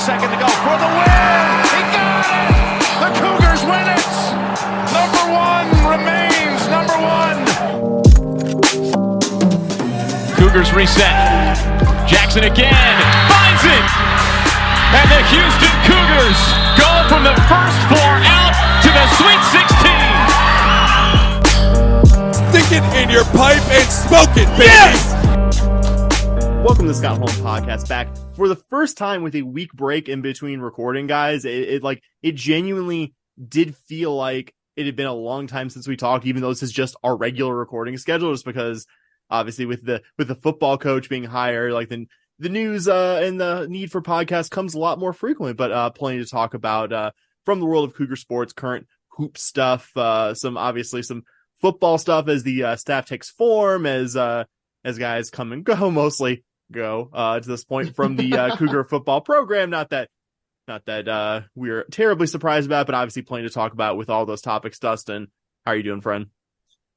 second to go for the win. He got it. The Cougars win it. Number one remains number one. Cougars reset. Jackson again finds it. And the Houston Cougars go from the first four out to the Sweet 16. Stick it in your pipe and smoke it, baby. Yes! Welcome to the Scott Holmes Podcast, back for the first time with a week break in between recording, guys. It genuinely did feel like it had been a long time since we talked, even though this is just our regular recording schedule, just because obviously with the football coach being hired, like the news and the need for podcasts comes a lot more frequently, but plenty to talk about from the world of Cougar sports, current hoop stuff, some football stuff as the staff takes form, as guys come and go, mostly go to this point from the Cougar football program. Not that we're terribly surprised about, but obviously plenty to talk about with all those topics. Dustin, how are you doing, friend?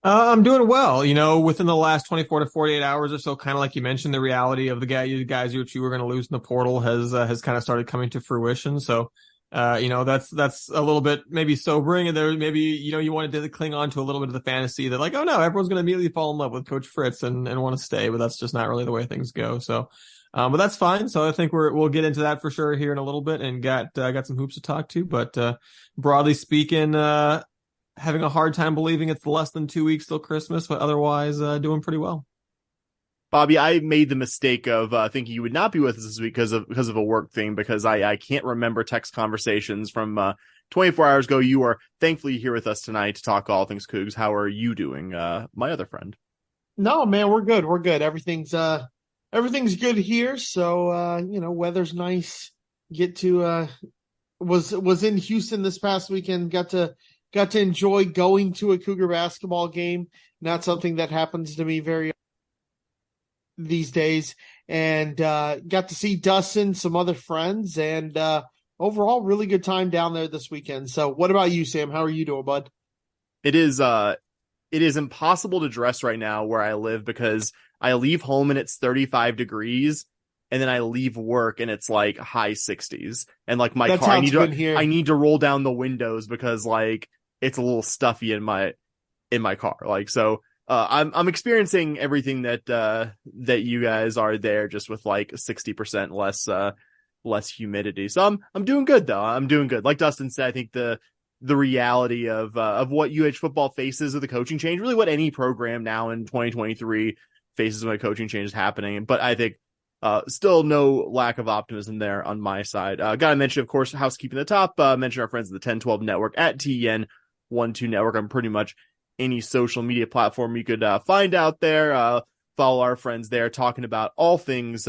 I'm doing well. You know, within the last 24 to 48 hours or so, kind of like you mentioned, the reality of the guys you were going to lose in the portal has kind of started coming to fruition. So, that's a little bit maybe sobering, and there maybe, you wanted to cling on to a little bit of the fantasy that, like, oh no, everyone's going to immediately fall in love with Coach Fritz and want to stay, but that's just not really the way things go. So, but that's fine. So I think we'll get into that for sure here in a little bit, and got some hoops to talk to. But broadly speaking, having a hard time believing it's less than 2 weeks till Christmas, but otherwise doing pretty well. Bobby, I made the mistake of thinking you would not be with us this week because of a work thing, because I can't remember text conversations from 24 hours ago. You are thankfully here with us tonight to talk all things Cougs. How are you doing, my other friend? No, man, we're good. We're good. Everything's good here. So, weather's nice. Was in Houston this past weekend. Got to enjoy going to a Cougar basketball game. Not something that happens to me very these days, and got to see Dustin, some other friends, and overall really good time down there this weekend. So what about you, Sam? How are you doing, bud? It is impossible to dress right now where I live, because I leave home and it's 35 degrees, and then I leave work and it's like high 60s, and like my car, I need to roll down the windows because like it's a little stuffy in my car. Like, so I'm experiencing everything that you guys are there, just with like 60% less humidity. So I'm doing good though. I'm doing good. Like Dustin said, I think the reality of what UH football faces with the coaching change, really what any program now in 2023 faces when a coaching change is happening. But I think still no lack of optimism there on my side. Got to mention, of course, housekeeping at the top, mention our friends at the 1012 Network at TN12 Network. I'm pretty much any social media platform you could find out there. Follow our friends there, talking about all things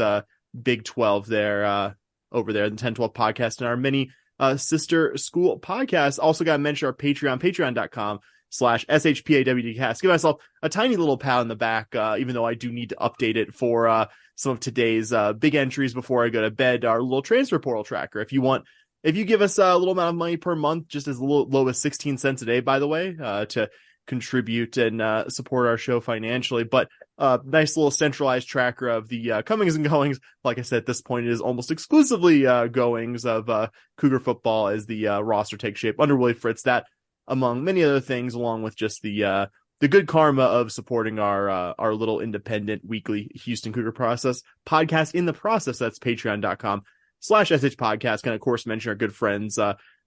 Big 12 there, over there, the 1012 podcast, and our many sister school podcasts. Also got to mention our Patreon, patreon.com/SHPAWDcast. Give myself a tiny little pat on the back, even though I do need to update it for some of today's big entries before I go to bed. Our little transfer portal tracker. If you give us a little amount of money per month, just as low as 16 cents a day, by the way, to contribute and support our show financially. But nice little centralized tracker of the comings and goings. Like I said, at this point, it is almost exclusively goings of Cougar football as the roster takes shape under Willie Fritz. That, among many other things, along with just the good karma of supporting our little independent weekly Houston Cougar podcast in the process. That's patreon.com/SH podcast. Can of course mention our good friends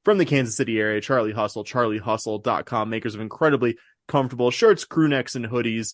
from the Kansas City area, Charlie Hustle, charliehustle.com, makers of incredibly comfortable shirts, crew necks, and hoodies.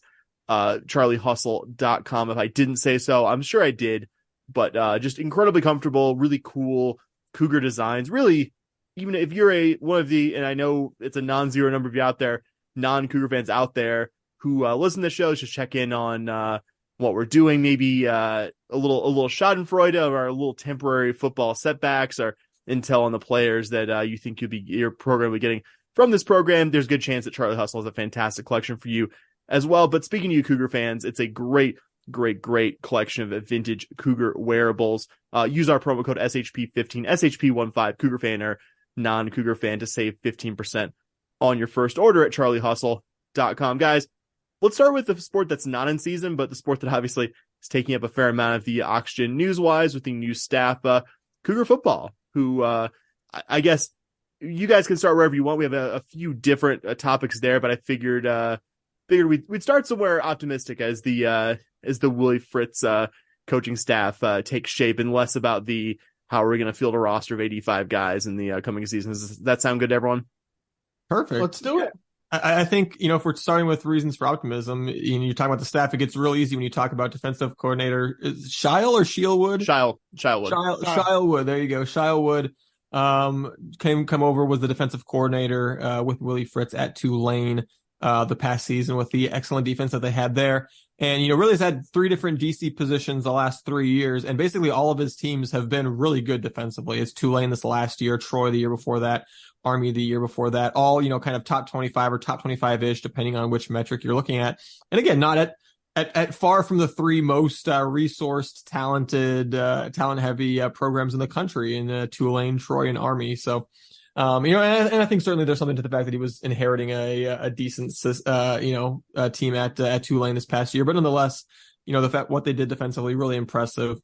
charliehustle.com. If I didn't say so, I'm sure I did, but just incredibly comfortable, really cool Cougar designs. Really, even if you're one of the, and I know it's a non-zero number of you out there, non-Cougar fans out there who listen to the show, just check in on what we're doing. Maybe a little schadenfreude of our little temporary football setbacks, or intel on the players that you think your program will be getting from this program. There's a good chance that Charlie Hustle has a fantastic collection for you as well. But speaking to you Cougar fans, it's a great collection of vintage Cougar wearables. Use our promo code SHP15, SHP15, Cougar fan or non-Cougar fan, to save 15% on your first order at charliehustle.com. Guys, let's start with the sport that's not in season, but the sport that obviously is taking up a fair amount of the oxygen news-wise with the new staff. Cougar football, who I guess you guys can start wherever you want. We have a few different topics there, but I figured we'd start somewhere optimistic as the Willie Fritz coaching staff takes shape, and less about the how are we going to field a roster of 85 guys in the coming season. Does that sound good to everyone? Perfect. Let's do it. I think, if we're starting with reasons for optimism, you're talking about the staff, it gets real easy when you talk about defensive coordinator. Is it Shile or Shielwood? Shilewood. Shilewood. There you go. Shilewood come over, was the defensive coordinator with Willie Fritz at Tulane the past season with the excellent defense that they had there. And, really has had 3 different DC positions the last 3 years. And basically all of his teams have been really good defensively. It's Tulane this last year, Troy the year before that, Army the year before that, all, kind of top 25 or top 25-ish, depending on which metric you're looking at. And again, not at far from the 3 most resourced, talented, talent-heavy programs in the country in Tulane, Troy, and Army. So, and I think certainly there's something to the fact that he was inheriting a decent, team at Tulane this past year. But nonetheless, the fact what they did defensively, really impressive.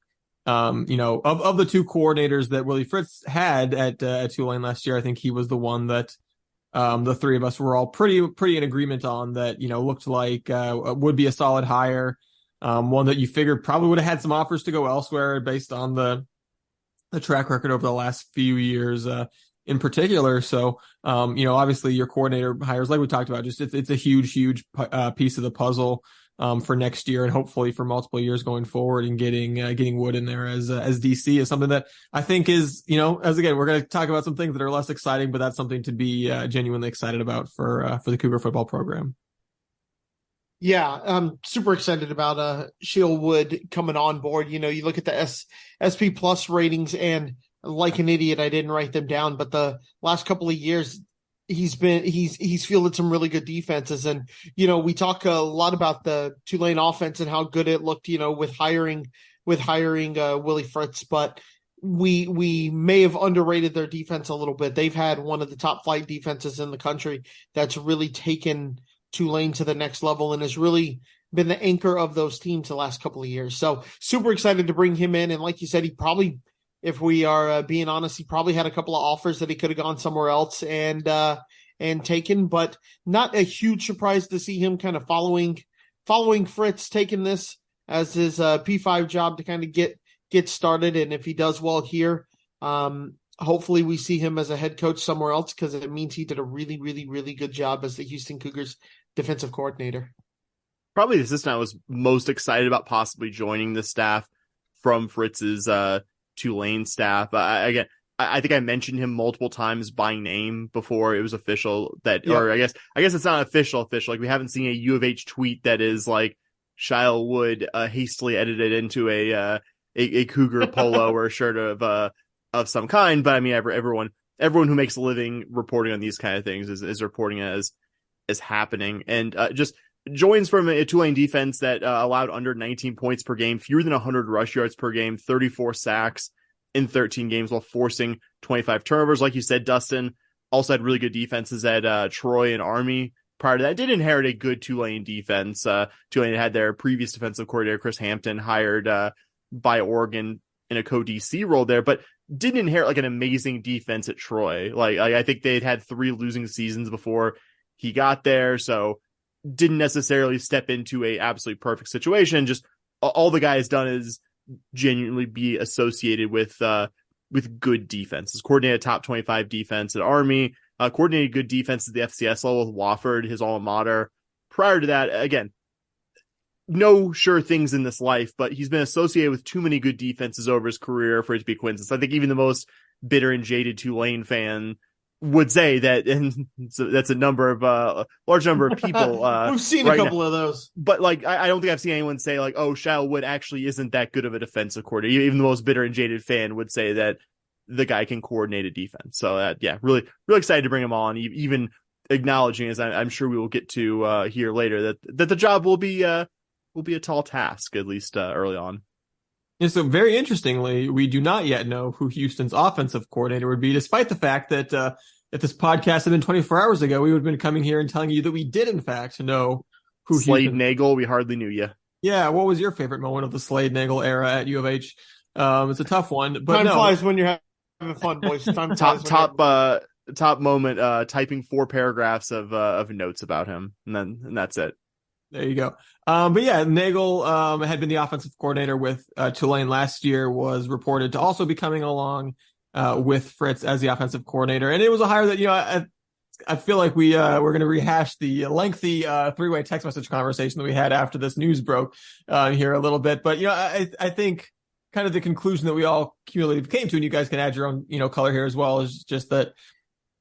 Of the 2 coordinators that Willie Fritz had at Tulane last year, I think he was the one that the 3 of us were all pretty in agreement on, that looked like would be a solid hire, one that you figured probably would have had some offers to go elsewhere based on the track record over the last few years in particular. So obviously your coordinator hires, like we talked about, just it's a huge piece of the puzzle for next year, and hopefully for multiple years going forward, and getting Wood in there as DC is something that I think is, as again, we're going to talk about some things that are less exciting, but that's something to be genuinely excited about for the Cougar football program. Yeah, I'm super excited about Shielwood coming on board. You look at the SP Plus ratings, and like an idiot, I didn't write them down, but the last couple of years he's fielded some really good defenses. And, we talk a lot about the Tulane offense and how good it looked, with hiring Willie Fritz, but we may have underrated their defense a little bit. They've had one of the top flight defenses in the country that's really taken Tulane to the next level and has really been the anchor of those teams the last couple of years. So super excited to bring him in. And like you said, he probably, if we are being honest, he probably had a couple of offers that he could have gone somewhere else and taken, but not a huge surprise to see him kind of following Fritz, taking this as his P5 job to kind of get started. And if he does well here, hopefully we see him as a head coach somewhere else, because it means he did a really, really, really good job as the Houston Cougars defensive coordinator. Probably the assistant I was most excited about possibly joining the staff from Fritz's Tulane staff. I think I mentioned him multiple times by name before it was official that, or I guess it's not official. Like, we haven't seen a U of H tweet that is like Shile Wood hastily edited into a Cougar polo or a shirt of some kind. But I mean, everyone who makes a living reporting on these kind of things is reporting as happening, and just joins from a Tulane defense that allowed under 19 points per game, fewer than 100 rush yards per game, 34 sacks in 13 games while forcing 25 turnovers. Like you said, Dustin also had really good defenses at Troy and Army. Prior to that, did inherit a good Tulane defense. Tulane had their previous defensive coordinator, Chris Hampton, hired by Oregon in a co-DC role there, but didn't inherit like an amazing defense at Troy. Like I think they'd had 3 losing seasons before he got there, so didn't necessarily step into a absolutely perfect situation. Just all the guy has done is genuinely be associated with good defenses. Coordinated top 25 defense at Army, coordinated good defense at the FCS level with Wofford, his alma mater. Prior to that, again, no sure things in this life, but he's been associated with too many good defenses over his career for it to be a coincidence. I think even the most bitter and jaded Tulane fan would say that, and so that's a large number of people. We've seen a couple of those, but like I don't think I've seen anyone say like, "Oh, Shile Wood actually isn't that good of a defensive coordinator." Even the most bitter and jaded fan would say that the guy can coordinate a defense. So really excited to bring him on. Even acknowledging, as I'm sure we will get to here later, that the job will be a tall task, at least early on. And so very interestingly, we do not yet know who Houston's offensive coordinator would be, despite the fact that if this podcast had been 24 hours ago, we would have been coming here and telling you that we did, in fact, know who Slade Nagel, we hardly knew you. Yeah, what was your favorite moment of the Slade Nagel era at U of H? It's a tough one, but time no. flies when you're having fun, boys. Time flies. Top moment, typing 4 paragraphs of notes about him, and that's it. There you go. But yeah, Nagel had been the offensive coordinator with Tulane last year, was reported to also be coming along with Fritz as the offensive coordinator. And it was a hire that, I feel like we're going to rehash the lengthy 3-way text message conversation that we had after this news broke here a little bit. But, I think kind of the conclusion that we all cumulatively came to, and you guys can add your own, color here as well, is just that,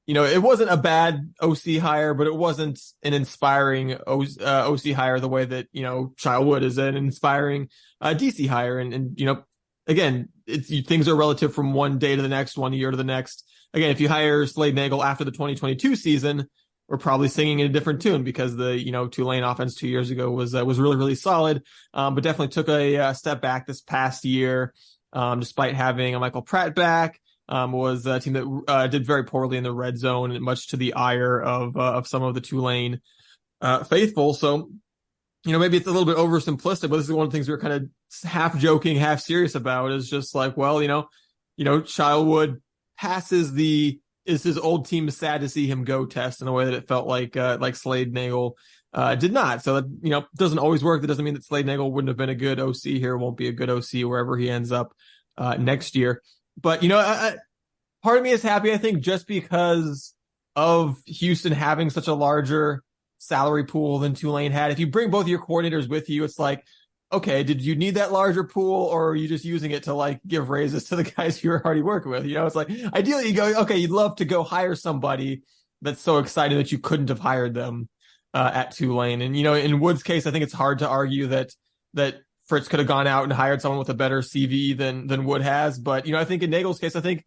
it wasn't a bad OC hire, but it wasn't an inspiring OC hire the way that, Childwood is an inspiring DC hire. And again, things are relative from one day to the next, 1 year to the next. Again, if you hire Slade Nagel after the 2022 season, we're probably singing in a different tune because the, Tulane offense 2 years ago was really, really solid. But definitely took a step back this past year, despite having a Michael Pratt back. Was a team that did very poorly in the red zone, and much to the ire of some of the Tulane faithful. So, maybe it's a little bit oversimplistic, but this is one of the things we were kind of half joking, half serious about, is just like, well, Childwood passes is his old team sad to see him go test in a way that it felt like Slade Nagel did not. So that, doesn't always work. That doesn't mean that Slade Nagel wouldn't have been a good OC here, won't be a good OC wherever he ends up next year. But, part of me is happy, I think, just because of Houston having such a larger salary pool than Tulane had. If you bring both your coordinators with you, it's like, okay, did you need that larger pool, or are you just using it to give raises to the guys you're already working with? It's like, ideally you go, okay, you'd love to go hire somebody that's so exciting that you couldn't have hired them at Tulane. And, in Wood's case, I think it's hard to argue that Fritz could have gone out and hired someone with a better CV than Wood has. But, I think in Nagel's case, I think,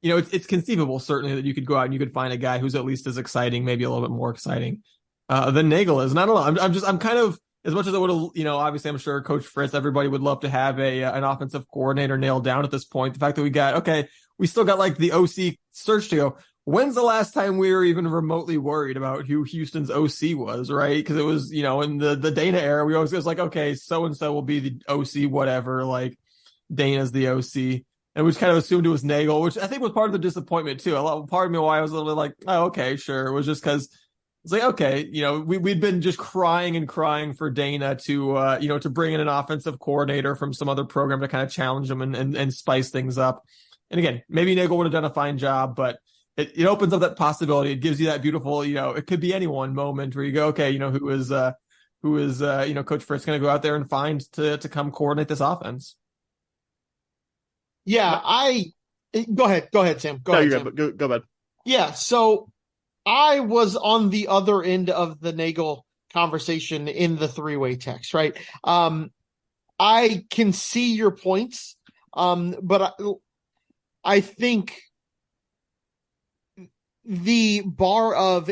it's conceivable certainly that you could go out and you could find a guy who's at least as exciting, maybe a little bit more exciting than Nagel is. And I don't know, I'm kind of, as much as I would have, obviously I'm sure Coach Fritz, everybody would love to have an offensive coordinator nailed down at this point. The fact that we still got the OC search to go. When's the last time we were even remotely worried about who Houston's OC was, right? Because it was, in the Dana era, we always was like, okay, so-and-so will be the OC, whatever, Dana's the OC. And we just kind of assumed it was Nagel, which I think was part of the disappointment too. Part of me why I was a little bit like, oh, okay, sure. It was just because it's like, okay, we'd been just crying for Dana to, to bring in an offensive coordinator from some other program to kind of challenge them and spice things up. And again, maybe Nagel would have done a fine job, but it opens up that possibility. It gives you that beautiful, it could be anyone moment where you go, okay, who is Coach Fritz going to go out there and find to come coordinate this offense? Yeah, go ahead, Sam. Go ahead, Sam. Go ahead. Yeah, so I was on the other end of the Nagel conversation in the 3-way text, right? I can see your points, but I think the bar of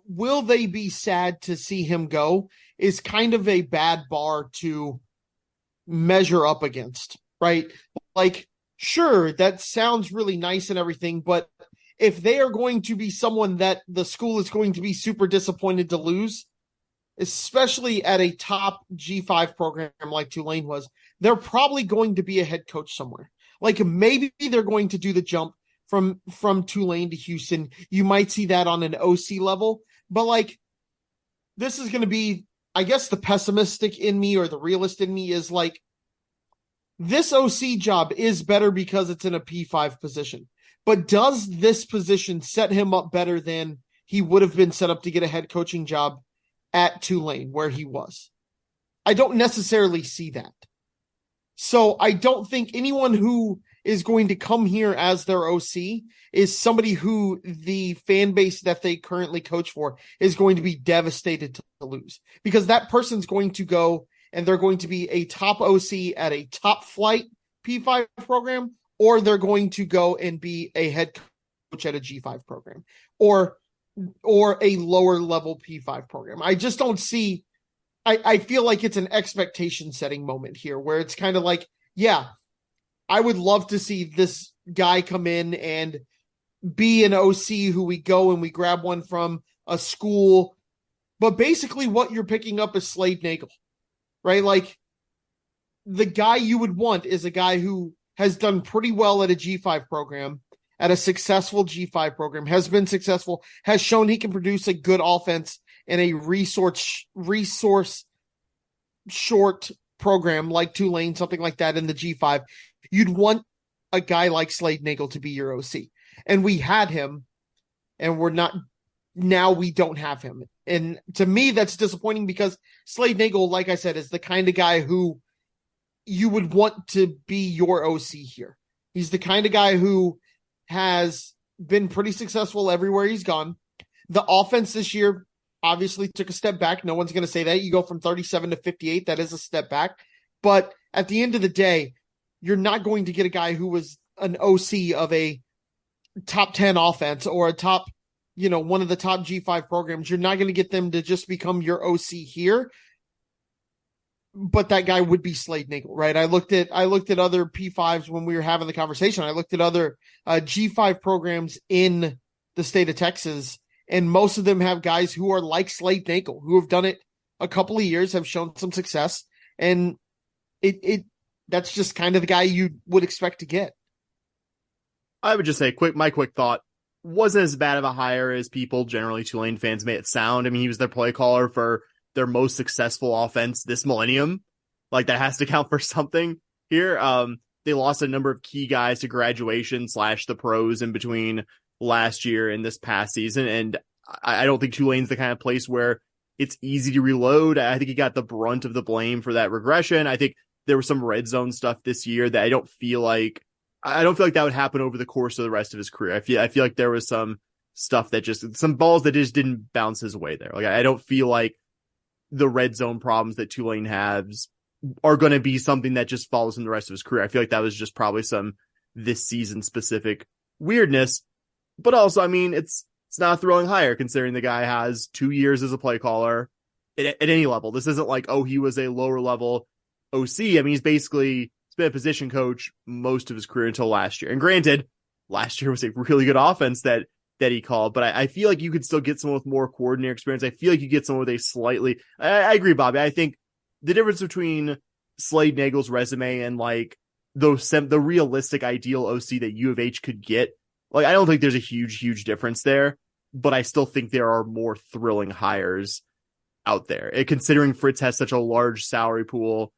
will they be sad to see him go is kind of a bad bar to measure up against, right? Sure, that sounds really nice and everything, but if they are going to be someone that the school is going to be super disappointed to lose, especially at a top G5 program like Tulane was, they're probably going to be a head coach somewhere. Maybe they're going to do the jump from Tulane to Houston. You might see that on an OC level, but this is going to be, I guess the pessimistic in me or the realist in me is this OC job is better because it's in a P5 position. But does this position set him up better than he would have been set up to get a head coaching job at Tulane where he was? I don't necessarily see that. So I don't think anyone who is going to come here as their OC is somebody who the fan base that they currently coach for is going to be devastated to lose, because that person's going to go and they're going to be a top OC at a top flight P5 program, or they're going to go and be a head coach at a G5 program or a lower level P5 program. I just don't see, I feel like it's an expectation setting moment here where it's kind of yeah, I would love to see this guy come in and be an OC who we go and we grab one from a school. But basically what you're picking up is Slade Nagel, right? The guy you would want is a guy who has done pretty well at a G5 program, at a successful G5 program, has been successful, has shown he can produce a good offense in a resource short program like Tulane, something like that in the G5. You'd want a guy like Slade Nagel to be your OC. And we had him, and now we don't have him. And to me, that's disappointing because Slade Nagel, like I said, is the kind of guy who you would want to be your OC here. He's the kind of guy who has been pretty successful everywhere he's gone. The offense this year obviously took a step back. No one's going to say that. You go from 37 to 58. That is a step back. But at the end of the day, you're not going to get a guy who was an OC of a top 10 offense or a top, one of the top G5 programs. You're not going to get them to just become your OC here. But that guy would be Slade Nagel, right? I looked at other P5s when we were having the conversation. I looked at other G5 programs in the state of Texas, and most of them have guys who are like Slade Nagel, who have done it a couple of years, have shown some success, and that's just kind of the guy you would expect to get. I would just say my quick thought, wasn't as bad of a hire as people, generally Tulane fans, made it sound. I mean, he was their play caller for their most successful offense this millennium. Like, that has to count for something here. They lost a number of key guys to graduation / the pros in between last year and this past season. And I don't think Tulane's the kind of place where it's easy to reload. I think he got the brunt of the blame for that regression. I think there was some red zone stuff this year that I don't feel like that would happen over the course of the rest of his career. I feel like there was some stuff some balls that just didn't bounce his way there. Like, I don't feel like the red zone problems that Tulane has are going to be something that just follows him the rest of his career. I feel like that was just probably some this season specific weirdness, but also, I mean, it's not a throwing hire considering the guy has 2 years as a play caller at any level. This isn't like, oh, he was a lower level OC. I mean, he's been a position coach most of his career until last year. And granted, last year was a really good offense that he called, but I feel like you could still get someone with more coordinator experience. I feel like you get someone with a slightly, I agree, Bobby. I think the difference between Slade Nagel's resume and like the realistic ideal OC that U of H could get, like, I don't think there's a huge difference there, but I still think there are more thrilling hires out there. And considering Fritz has such a large salary pool,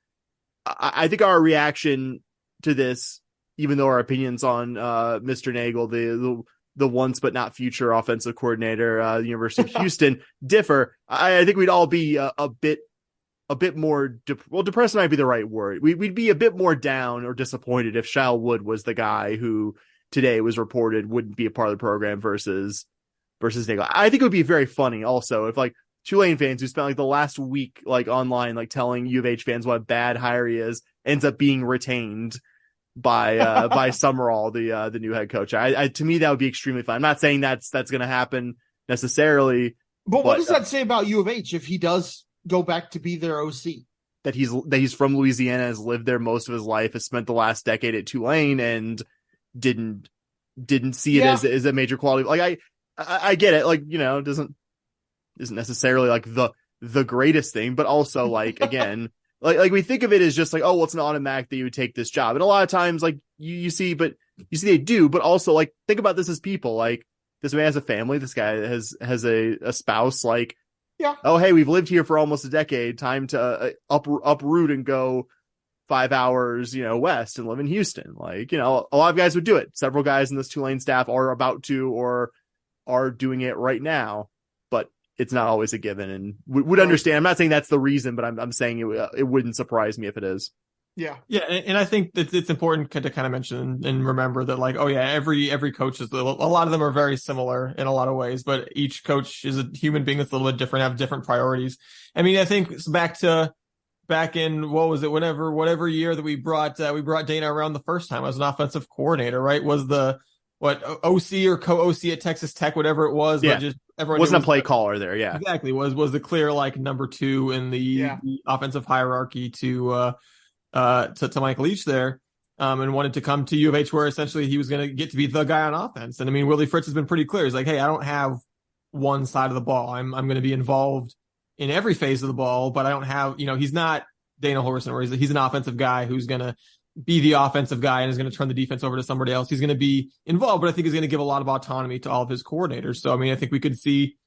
I think our reaction to this, even though our opinions on Mr. Nagel, the once but not future offensive coordinator, the University of Houston, differ, I think we'd all be a bit more depressed might be the right word. We'd be a bit more down or disappointed if Shal Wood was the guy who today was reported wouldn't be a part of the program versus Nagel. I think it would be very funny also if, like, Tulane fans who spent like the last week like online like telling U of H fans what a bad hire he is ends up being retained by Summerall, the new head coach. To me, that would be extremely fun. I'm not saying that's going to happen necessarily. But what does that say about U of H if he does go back to be their OC? That he's from Louisiana, has lived there most of his life, has spent the last decade at Tulane, and didn't see it as a major quality. Like, I get it. Like, isn't necessarily like the greatest thing, but also like, again, like we think of it as just like, oh, well, it's an automatic that you would take this job. And a lot of times, like you see they do, but also like, think about this as people. Like, this man has a family. This guy has a spouse. Like, yeah. Oh, hey, we've lived here for almost a decade. Time to uproot and go 5 hours, west and live in Houston. Like, a lot of guys would do it. Several guys in this Tulane staff are about to, or are doing it right now, but it's not always a given, and would understand. I'm not saying that's the reason, but I'm saying it wouldn't surprise me if it is. Yeah. Yeah. And I think that it's important to kind of mention and remember that, like, oh yeah, every coach is a lot of them are very similar in a lot of ways, but each coach is a human being that's a little bit different, have different priorities. I mean, I think it's back in, what was it? Whatever year that we brought Dana around the first time as an offensive coordinator, right? Was OC or co-OC at Texas Tech, whatever it was, yeah. But just everyone wasn't a play caller there. Yeah, exactly. Was the clear like number two in the offensive hierarchy to Mike Leach there, and wanted to come to U of H where essentially he was going to get to be the guy on offense. And I mean, Willie Fritz has been pretty clear. He's like, hey, I don't have one side of the ball. I'm going to be involved in every phase of the ball, but I don't have, he's not Dana Horson, where he's an offensive guy who's going to be the offensive guy and is going to turn the defense over to somebody else. He's going to be involved, but I think he's going to give a lot of autonomy to all of his coordinators. So, I mean, I think we could see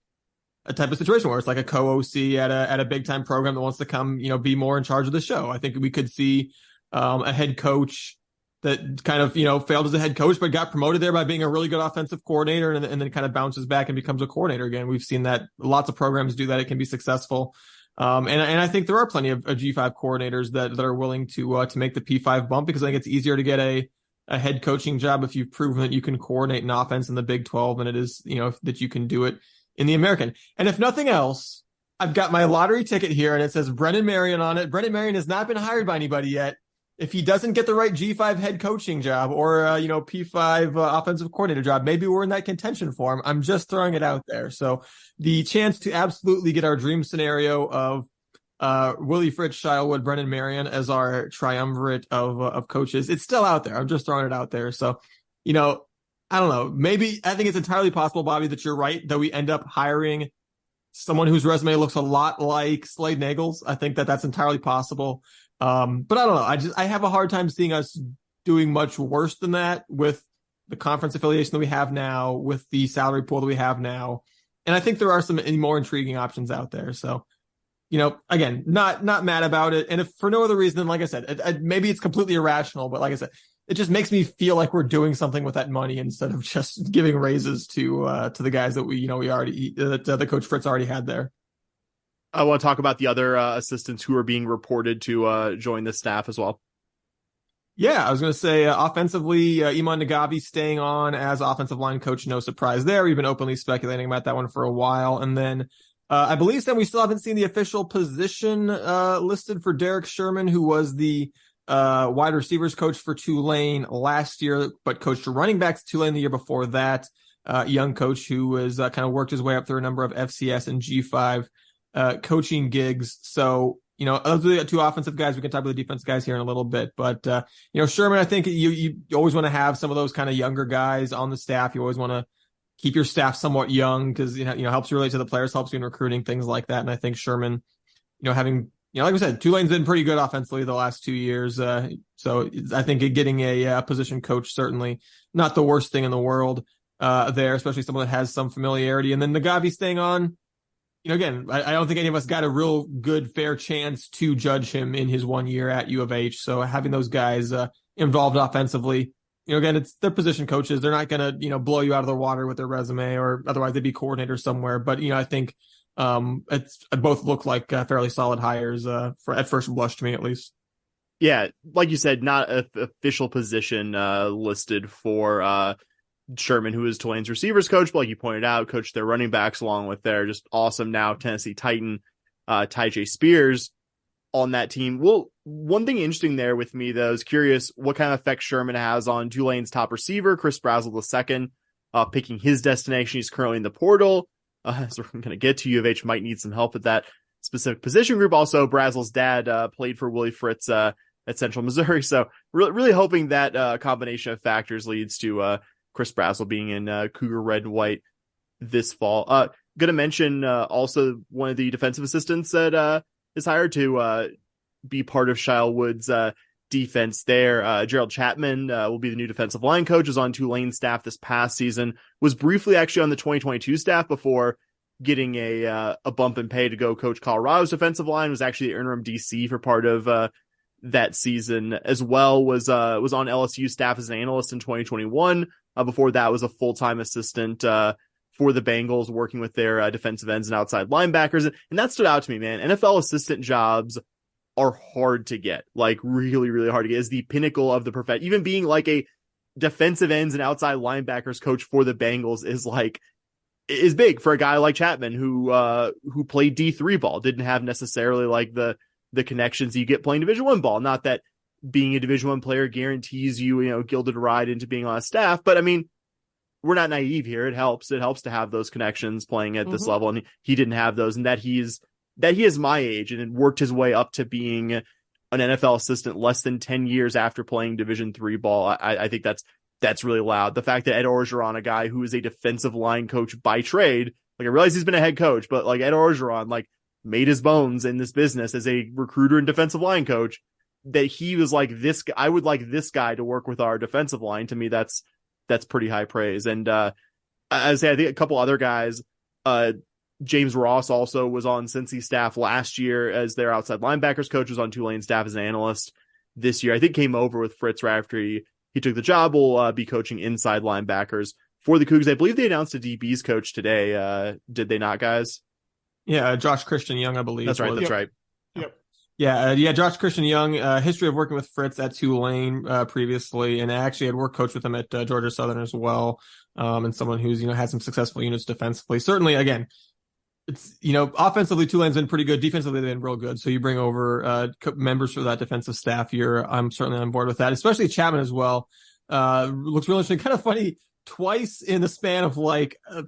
a type of situation where it's like a co-OC at a big time program that wants to come, be more in charge of the show. I think we could see a head coach that kind of, failed as a head coach, but got promoted there by being a really good offensive coordinator and then kind of bounces back and becomes a coordinator again. We've seen that lots of programs do that. It can be successful. And I think there are plenty of G5 coordinators that are willing to make the P5 bump, because I think it's easier to get a head coaching job if you've proven that you can coordinate an offense in the Big 12 than it is, that you can do it in the American. And if nothing else, I've got my lottery ticket here and it says Brennan Marion on it. Brennan Marion has not been hired by anybody yet. If he doesn't get the right G5 head coaching job or, P5 offensive coordinator job, maybe we're in that contention for him. I'm just throwing it out there. So the chance to absolutely get our dream scenario of Willie Fritz, Shia Wood, Brennan Marion as our triumvirate of coaches, it's still out there. I'm just throwing it out there. So, I don't know. Maybe I think it's entirely possible, Bobby, that you're right, that we end up hiring someone whose resume looks a lot like Slade Nagel's. I think that's entirely possible. But I don't know. I have a hard time seeing us doing much worse than that with the conference affiliation that we have now, with the salary pool that we have now. And I think there are some more intriguing options out there. So, again, not mad about it. And if for no other reason than, like I said, maybe it's completely irrational, but like I said, it just makes me feel like we're doing something with that money instead of just giving raises to the guys that we already, that the Coach Fritz already had there. I want to talk about the other assistants who are being reported to join the staff as well. Yeah, I was going to say offensively, Iman Nagavi staying on as offensive line coach. No surprise there. We've been openly speculating about that one for a while. And then I believe we still haven't seen the official position listed for Derek Sherman, who was the wide receivers coach for Tulane last year, but coached running backs Tulane the year before that. Young coach who has kind of worked his way up through a number of FCS and G5 coaching gigs. So, those are the two offensive guys. We can talk about the defense guys here in a little bit, but, Sherman, I think you always want to have some of those kind of younger guys on the staff. You always want to keep your staff somewhat young because, helps you relate to the players, helps you in recruiting, things like that. And I think Sherman, having, like I said, Tulane's been pretty good offensively the last 2 years. So I think getting a position coach, certainly not the worst thing in the world there, especially someone that has some familiarity. And then Nagavi staying on, again, I don't think any of us got a real good, fair chance to judge him in his 1 year at U of H. So having those guys involved offensively, again, it's their position coaches. They're not going to, blow you out of the water with their resume, or otherwise they'd be coordinators somewhere. But, I think it's both look like fairly solid hires at first blush to me, at least. Yeah, like you said, not an official position listed for Sherman, who is Tulane's receivers coach, but like you pointed out, coached their running backs along with their just awesome now Tennessee Titan, Tyjae Spears on that team. Well, one thing interesting there with me, though, is curious what kind of effect Sherman has on Tulane's top receiver, Chris Brazzell II, picking his destination. He's currently in the portal. So we're going to get to U of H might need some help with that specific position group. Also, Brazzell's dad played for Willie Fritz at Central Missouri. So really hoping that combination of factors leads to Chris Brazzell being in Cougar red and white this fall. Going to mention also one of the defensive assistants that is hired to be part of Shia Wood's defense there. Gerald Chapman will be the new defensive line coach, is on Tulane's staff this past season, was briefly actually on the 2022 staff before getting a bump in pay to go coach Colorado's defensive line, was actually the interim DC for part of that season as well, was on LSU staff as an analyst in 2021. Before that was a full-time assistant for the Bengals, working with their defensive ends and outside linebackers. And that stood out to me, man. NFL assistant jobs are hard to get, like really, really hard to get. Is the pinnacle of the profession. Even being like a defensive ends and outside linebackers coach for the Bengals is big for a guy like Chapman, who played D3 ball, didn't have necessarily like the connections you get playing Division I ball. Not that being a Division I player guarantees you, gilded ride into being on a staff, but I mean, we're not naive here. It helps to have those connections playing at this level, and he didn't have those, and that he is my age and worked his way up to being an NFL assistant less than 10 years after playing Division III ball. I think that's really loud. The fact that Ed Orgeron, a guy who is a defensive line coach by trade, like I realize he's been a head coach, but like Ed Orgeron, like made his bones in this business as a recruiter and defensive line coach, that he was like this. I would like this guy to work with our defensive line. To me, that's pretty high praise. And I think a couple other guys. James Ross also was on Cincy staff last year as their outside linebackers coach, was on Tulane staff as an analyst this year. I think came over with Fritz right after he took the job. Will be coaching inside linebackers for the Cougs. I believe they announced a DB's coach today. Did they not, guys? Yeah, Josh Christian Young, I believe. That's right. That's right. Yep. Yeah, Josh Christian Young, history of working with Fritz at Tulane previously, and I actually had work coach with him at Georgia Southern as well, and someone who's, had some successful units defensively. Certainly, again, it's, offensively, Tulane's been pretty good. Defensively, they've been real good. So you bring over members for that defensive staff here. I'm certainly on board with that, especially Chapman as well. Looks real interesting. Kind of funny. Twice in the span of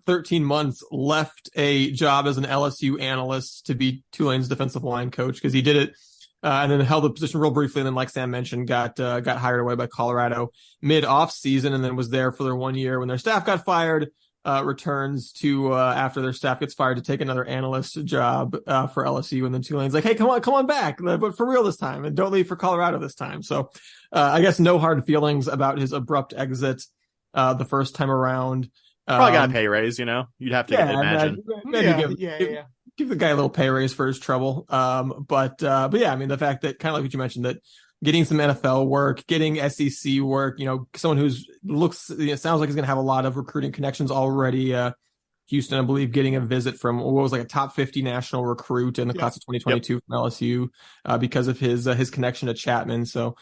13 months left a job as an LSU analyst to be Tulane's defensive line coach, because he did it and then held the position real briefly. And then, like Sam mentioned, got hired away by Colorado mid off season, and then was there for their 1 year when their staff got fired. Returns to after their staff gets fired to take another analyst job for LSU, and then Tulane's like, hey, come on back, but for real this time, and don't leave for Colorado this time. So I guess no hard feelings about his abrupt exit the first time around. Probably got a pay raise, you'd have to imagine. Maybe give the guy a little pay raise for his trouble. But yeah, I mean, the fact that, kind of like what you mentioned, that getting some NFL work, getting SEC work, someone who's sounds like he's going to have a lot of recruiting connections already. Houston, I believe, getting a visit from what was a top 50 national recruit in the class of 2022 from LSU because of his connection to Chapman. So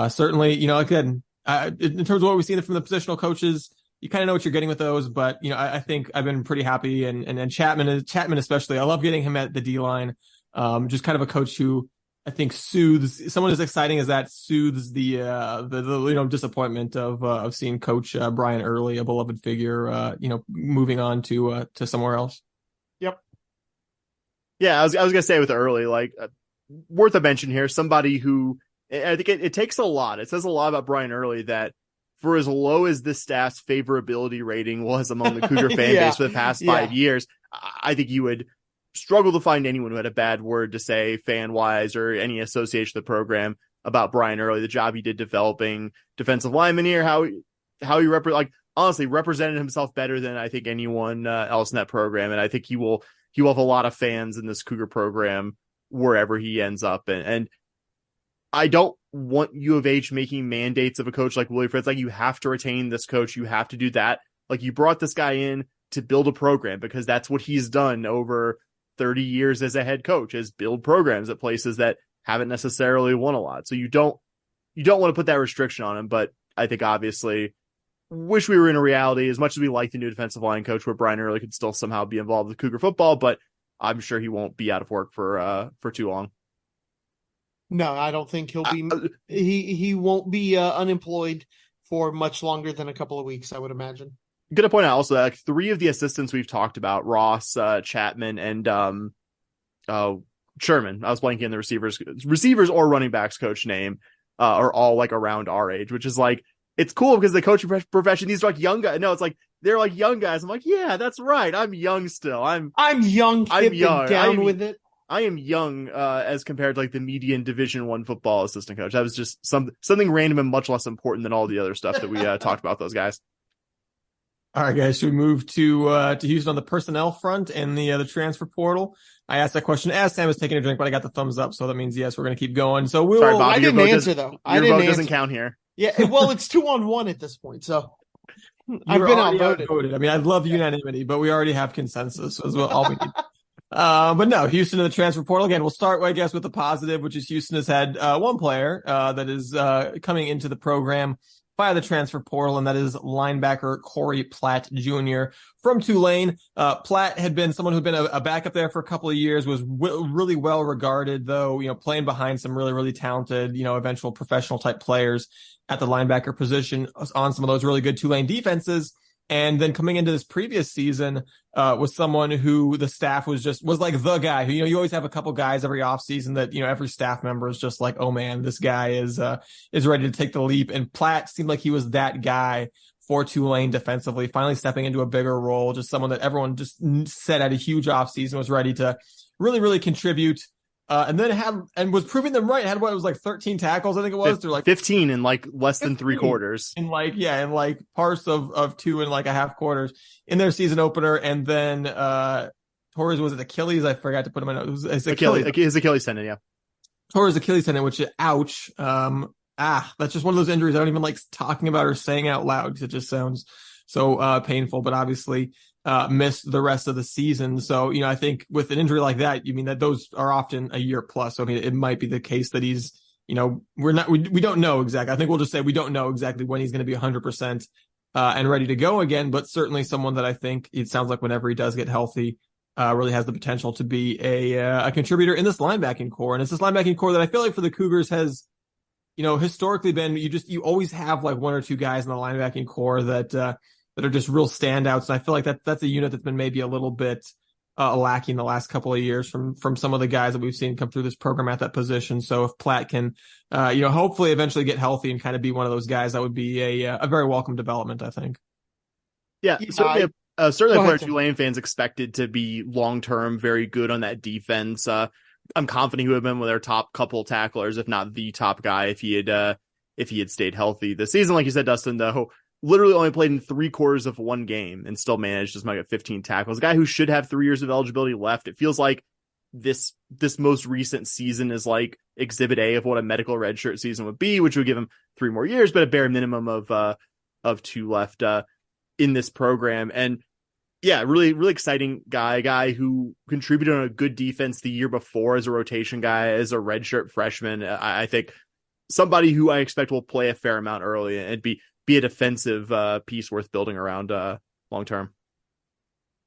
certainly, again, in terms of what we've seen from the positional coaches, you kind of know what you're getting with those. But I think I've been pretty happy, and Chapman especially. I love getting him at the D line. Just kind of a coach who I think soothes someone as exciting as that, soothes the disappointment of seeing Coach Brian Early, a beloved figure, moving on to somewhere else. Yep. Yeah, I was gonna say with Early, worth a mention here, somebody who I think it takes a lot. It says a lot about Brian Early that for as low as this staff's favorability rating was among the Cougar fan base for the past 5 years, I think you would struggle to find anyone who had a bad word to say fan-wise or any association with the program about Brian Early, the job he did developing defensive linemen here, how he honestly represented himself better than I think anyone else in that program. And I think he will have a lot of fans in this Cougar program wherever he ends up. And I don't want U of H making mandates of a coach like Willie Fritz. You have to retain this coach. You have to do that. You brought this guy in to build a program because that's what he's done over 30 years as a head coach, is build programs at places that haven't necessarily won a lot. So you don't want to put that restriction on him. But I think obviously wish we were in a reality, as much as we like the new defensive line coach, where Brian Early could still somehow be involved with Cougar football, but I'm sure he won't be out of work for too long. No, I don't think he'll be. He won't be unemployed for much longer than a couple of weeks, I would imagine. Good to point out also that 3 of the assistants we've talked about, Ross, Chapman, and Sherman, I was blanking in the receivers or running backs coach name, are all around our age, which is it's cool because the coaching profession, these are young guys. No, it's they're young guys. I'm yeah, that's right. I'm young still. I'm young. I'm young. Down with it. I am young as compared to the median Division I football assistant coach. That was just something random and much less important than all the other stuff that we talked about those guys. All right, guys, should we move to Houston on the personnel front and the transfer portal? I asked that question as Sam was taking a drink, but I got the thumbs up, so that means yes, we're going to keep going. So we'll. Sorry, Bob, I didn't answer though. Your vote doesn't count here. Yeah, well, it's 2-on-1 at this point, so I've been outvoted. I mean, I'd love unanimity, but we already have consensus. So all we need. But no, Houston in the transfer portal. Again, we'll start, I guess, with the positive, which is Houston has had one player that is coming into the program via the transfer portal, and that is linebacker Corey Platt Jr. from Tulane. Platt had been someone who'd been a backup there for a couple of years, was really well regarded, though, playing behind some really, really talented, eventual professional type players at the linebacker position on some of those really good Tulane defenses. And then coming into this previous season was someone who the staff was the guy who, you always have a couple guys every offseason that, every staff member is just oh man, this guy is ready to take the leap. And Platt seemed like he was that guy for Tulane defensively, finally stepping into a bigger role, just someone that everyone just said had a huge offseason, was ready to really, really contribute and then was proving them right. Had what it was like 13 tackles, I think it was. They're like 15 in like less than 3 quarters. In like parts of 2 and like a half quarters in their season opener. And then Torres, was it Achilles? I forgot to put him in. It was Achilles. His Achilles tendon, yeah. Torres Achilles tendon, which ouch. That's just one of those injuries I don't even like talking about or saying out loud because it just sounds so painful. But obviously missed the rest of the season. So, I think with an injury like that, you mean that those are often a year plus. So, I mean, it might be the case that he's, we don't know exactly. I think we'll just say we don't know exactly when he's going to be 100% and ready to go again, but certainly someone that I think it sounds like whenever he does get healthy, really has the potential to be a contributor in this linebacking core. And it's this linebacking core that I feel like for the Cougars has, historically been, you always have like 1 or 2 guys in the linebacking core that are just real standouts. And I feel like that's a unit that's been maybe a little bit lacking the last couple of years from some of the guys that we've seen come through this program at that position. So if Platt can, hopefully eventually get healthy and kind of be one of those guys, that would be a very welcome development, I think. Yeah, certainly a player Tulane fans expected to be long-term very good on that defense. I'm confident he would have been one of their top couple tacklers, if not the top guy, if he had stayed healthy this season. Like you said, Dustin, though, literally only played in 3 quarters of 1 game and still managed to get 15 tackles. A guy who should have 3 years of eligibility left. It feels like this most recent season is like exhibit A of what a medical redshirt season would be, which would give him 3 more years, but a bare minimum of 2 left in this program. And yeah, really, really exciting guy, a guy who contributed on a good defense the year before as a rotation guy, as a redshirt freshman. I think somebody who I expect will play a fair amount early and be a defensive piece worth building around long term.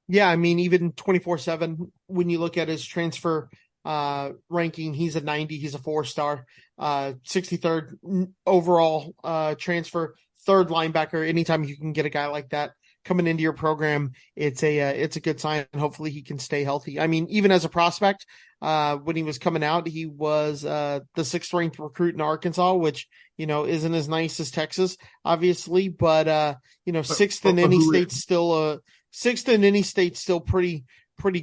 Yeah, I mean, even 24/7, when you look at his transfer ranking, he's a 90, he's a 4-star, 63rd overall transfer, 3rd linebacker. Anytime you can get a guy like that coming into your program, it's a good sign, and hopefully he can stay healthy. I mean, even as a prospect, when he was coming out, he was the 6th ranked recruit in Arkansas, which isn't as nice as Texas, obviously, but 6th in any state still 6th in any state still pretty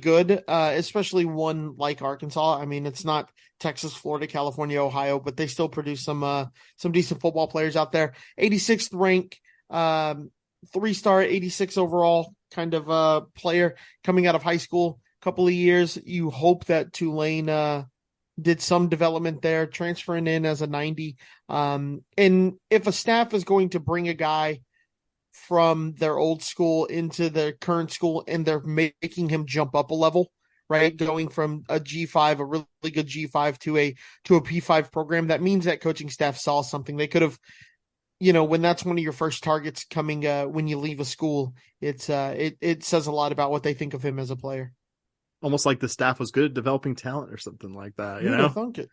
good, especially one like Arkansas. I mean, it's not Texas, Florida, California, Ohio, but they still produce some decent football players out there. 86th rank, 3-star, 86 overall kind of player coming out of high school. Couple of years. You hope that Tulane did some development there, transferring in as a 90. And if a staff is going to bring a guy from their old school into their current school and they're making him jump up a level, right? Going from a G5, a really good G5 to a P5 program, that means that coaching staff saw something. They could have, when that's one of your first targets coming when you leave a school, it says a lot about what they think of him as a player. Almost like the staff was good at developing talent or something like that. I thunk it.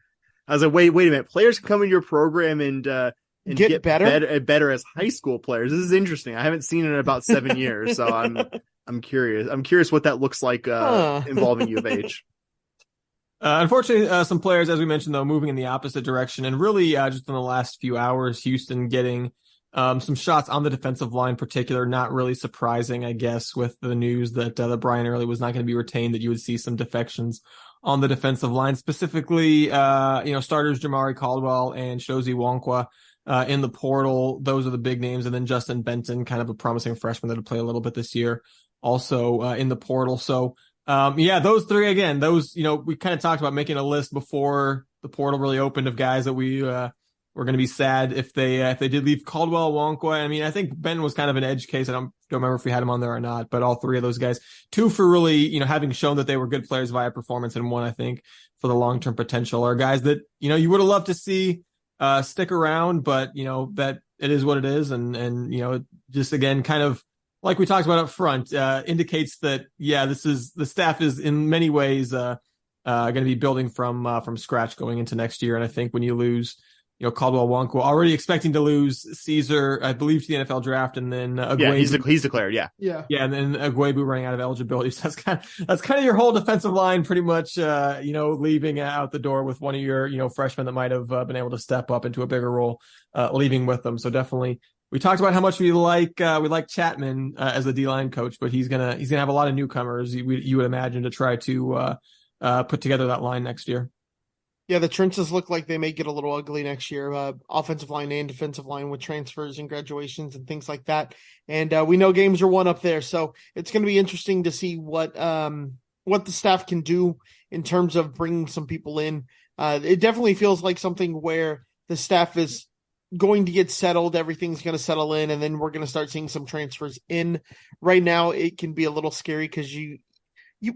I was like, wait a minute. Players can come into your program and get better as high school players. This is interesting. I haven't seen it in about 7 years, so I'm curious. I'm curious what that looks like involving U of H. Unfortunately, some players, as we mentioned, though, moving in the opposite direction, and really just in the last few hours, Houston getting some shots on the defensive line, particular, not really surprising, I guess, with the news that Brian Early was not going to be retained, that you would see some defections on the defensive line, specifically, starters Jamari Caldwell and Chidozie Nwanko in the portal. Those are the big names. And then Justin Benton, kind of a promising freshman that'll play a little bit this year, also in the portal. So, those 3, again, we kind of talked about making a list before the portal really opened of guys that we we're going to be sad if they did leave Caldwell, Nwanko. I mean, I think Ben was kind of an edge case. I don't remember if we had him on there or not, but all 3 of those guys, 2 for really, having shown that they were good players via performance, and 1, I think, for the long-term potential, are guys that, you would have loved to see stick around, but, that it is what it is. And just again, kind of like we talked about up front, indicates that, the staff is in many ways going to be building from scratch going into next year. And I think when you lose, Caldwell, Nwanko, already expecting to lose Caesar, I believe, to the NFL draft, and then Agwebu, he's declared, yeah, and then Agwebu running out of eligibility. So that's kind of your whole defensive line, pretty much, leaving out the door with one of your, freshmen that might have been able to step up into a bigger role, leaving with them. So definitely, we talked about how much we like Chapman as the D-line coach, but he's gonna have a lot of newcomers, you would imagine, to try to put together that line next year. Yeah, the trenches look like they may get a little ugly next year, offensive line and defensive line with transfers and graduations and things like that. And we know games are won up there, so it's going to be interesting to see what the staff can do in terms of bringing some people in. It definitely feels like something where the staff is going to get settled, everything's going to settle in, and then we're going to start seeing some transfers in. Right now, it can be a little scary because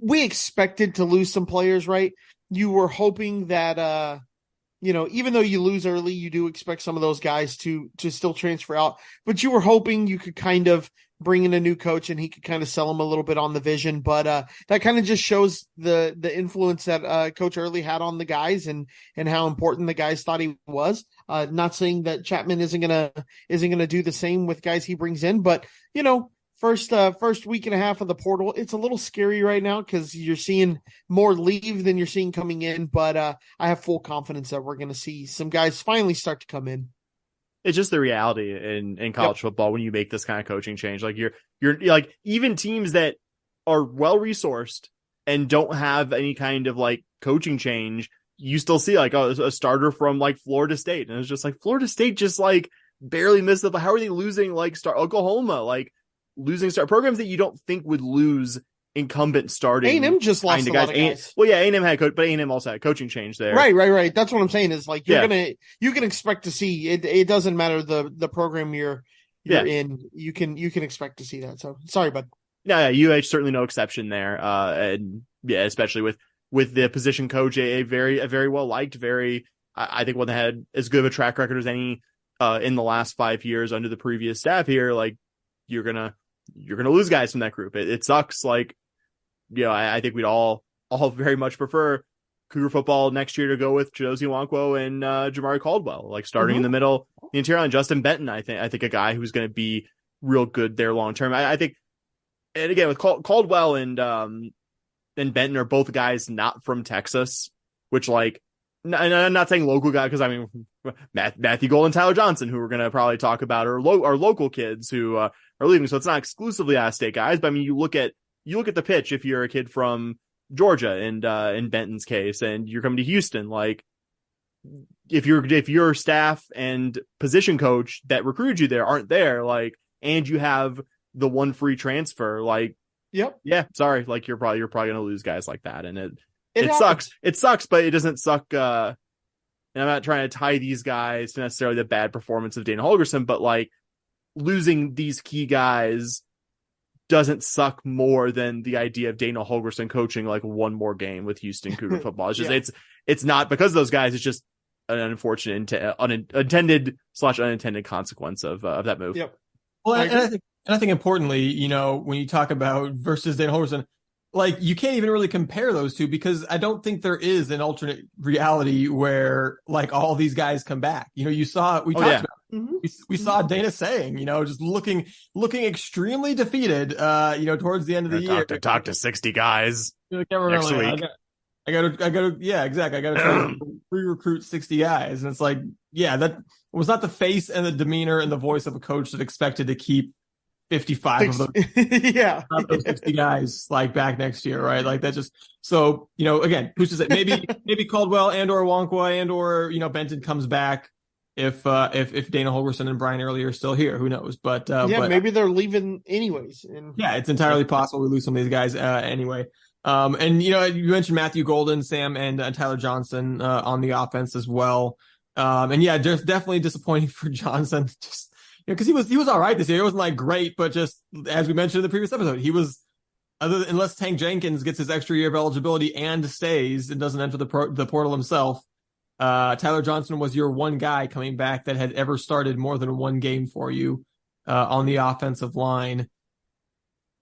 we expected to lose some players, right? You were hoping that, even though you lose early, you do expect some of those guys to still transfer out. But you were hoping you could kind of bring in a new coach and he could kind of sell them a little bit on the vision. But that kind of just shows the influence that Coach Early had on the guys and how important the guys thought he was. Not saying that Chapman isn't gonna do the same with guys he brings in, but first week and a half of the portal, it's a little scary right now because you're seeing more leave than you're seeing coming in. But I have full confidence that we're going to see some guys finally start to come in. It's just the reality in college football when you make this kind of coaching change. Like you're like, even teams that are well resourced and don't have any kind of like coaching change, you still see like a starter from like Florida State, and it's just like Florida State just like barely missed it. How are they losing like Oklahoma? Like losing start programs that you don't think would lose incumbent starting. A&M just lost a lot of guys. Well, yeah, A&M had but A&M also had a coaching change there. Right. That's what I'm saying is like you can expect to see it. It doesn't matter the program you're in. You can expect to see that. So sorry, bud. Yeah, UH certainly no exception there. And yeah, especially with the position coach, a very well liked, I think one that had as good of a track record as any in the last 5 years under the previous staff here. Like you're gonna lose guys from that group. It sucks. Like, I think we'd all very much prefer Cougar football next year to go with Chidozie Nwanko and Jamari Caldwell, like starting in the middle, the interior line. Justin Benton, I think a guy who's going to be real good there long term. I think, and again with Caldwell and Benton are both guys not from Texas, which like, I'm not saying local guy because I mean Matthew Gold and Tyler Johnson, who we're going to probably talk about, are local kids who are leaving. So it's not exclusively out-of-state guys, but I mean you look at the pitch if you're a kid from Georgia and in Benton's case, and you're coming to Houston, like if your staff and position coach that recruited you there aren't there, like, and you have the one free transfer, like, yeah, sorry, like you're probably going to lose guys like that, and it sucks. It sucks, but it doesn't suck. And I'm not trying to tie these guys to necessarily the bad performance of Dana Holgorsen, but like losing these key guys doesn't suck more than the idea of Dana Holgorsen coaching like one more game with Houston Cougar football. It's just it's not because of those guys. It's just an unfortunate unintended consequence of that move. Yep. Well, and I think importantly, when you talk about versus Dana Holgorsen, like you can't even really compare those two because I don't think there is an alternate reality where like all these guys come back. We talked about we saw Dana saying, just looking extremely defeated, towards the end of the year. Talk to 60 guys next week. I gotta, yeah, exactly. I gotta try to re-recruit 60 guys. And it's like, yeah, that was not the face and the demeanor and the voice of a coach that expected to keep 55 of those, of those 60 guys like back next year, right? Like that just, so, again, who's to say maybe Caldwell and or Nwanko and or, Benton comes back if Dana Holgorsen and Brian Early are still here, who knows? But maybe they're leaving anyways. Yeah, it's entirely possible we lose some of these guys anyway. And you mentioned Matthew Golden, Sam, and Tyler Johnson on the offense as well. And yeah, just definitely disappointing for Johnson. Just because he was all right this year. It wasn't like great, but just as we mentioned in the previous episode, he was unless Tank Jenkins gets his extra year of eligibility and stays and doesn't enter the portal himself. Tyler Johnson was your one guy coming back that had ever started more than one game for you on the offensive line.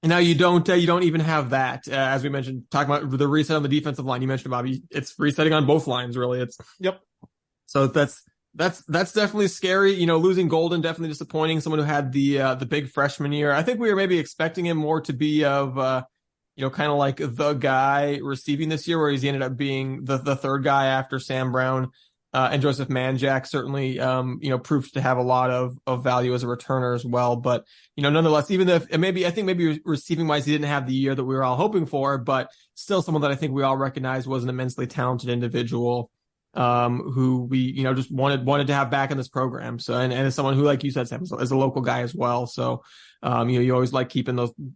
And now you don't even have that. As we mentioned, talking about the reset on the defensive line, you mentioned, Bobby, it's resetting on both lines, really. So that's definitely scary. Losing Golden, definitely disappointing. Someone who had the big freshman year. I think we were maybe expecting him more to be of, kind of like the guy receiving this year, where he's ended up being the third guy after Sam Brown. And Joseph Manjack certainly, proved to have a lot of value as a returner as well. But, nonetheless, even if I think maybe receiving wise, he didn't have the year that we were all hoping for, but still someone that I think we all recognize was an immensely talented individual. who we, just wanted to have back in this program. So, and as someone who, like you said, Sam, is a local guy as well. So, you always like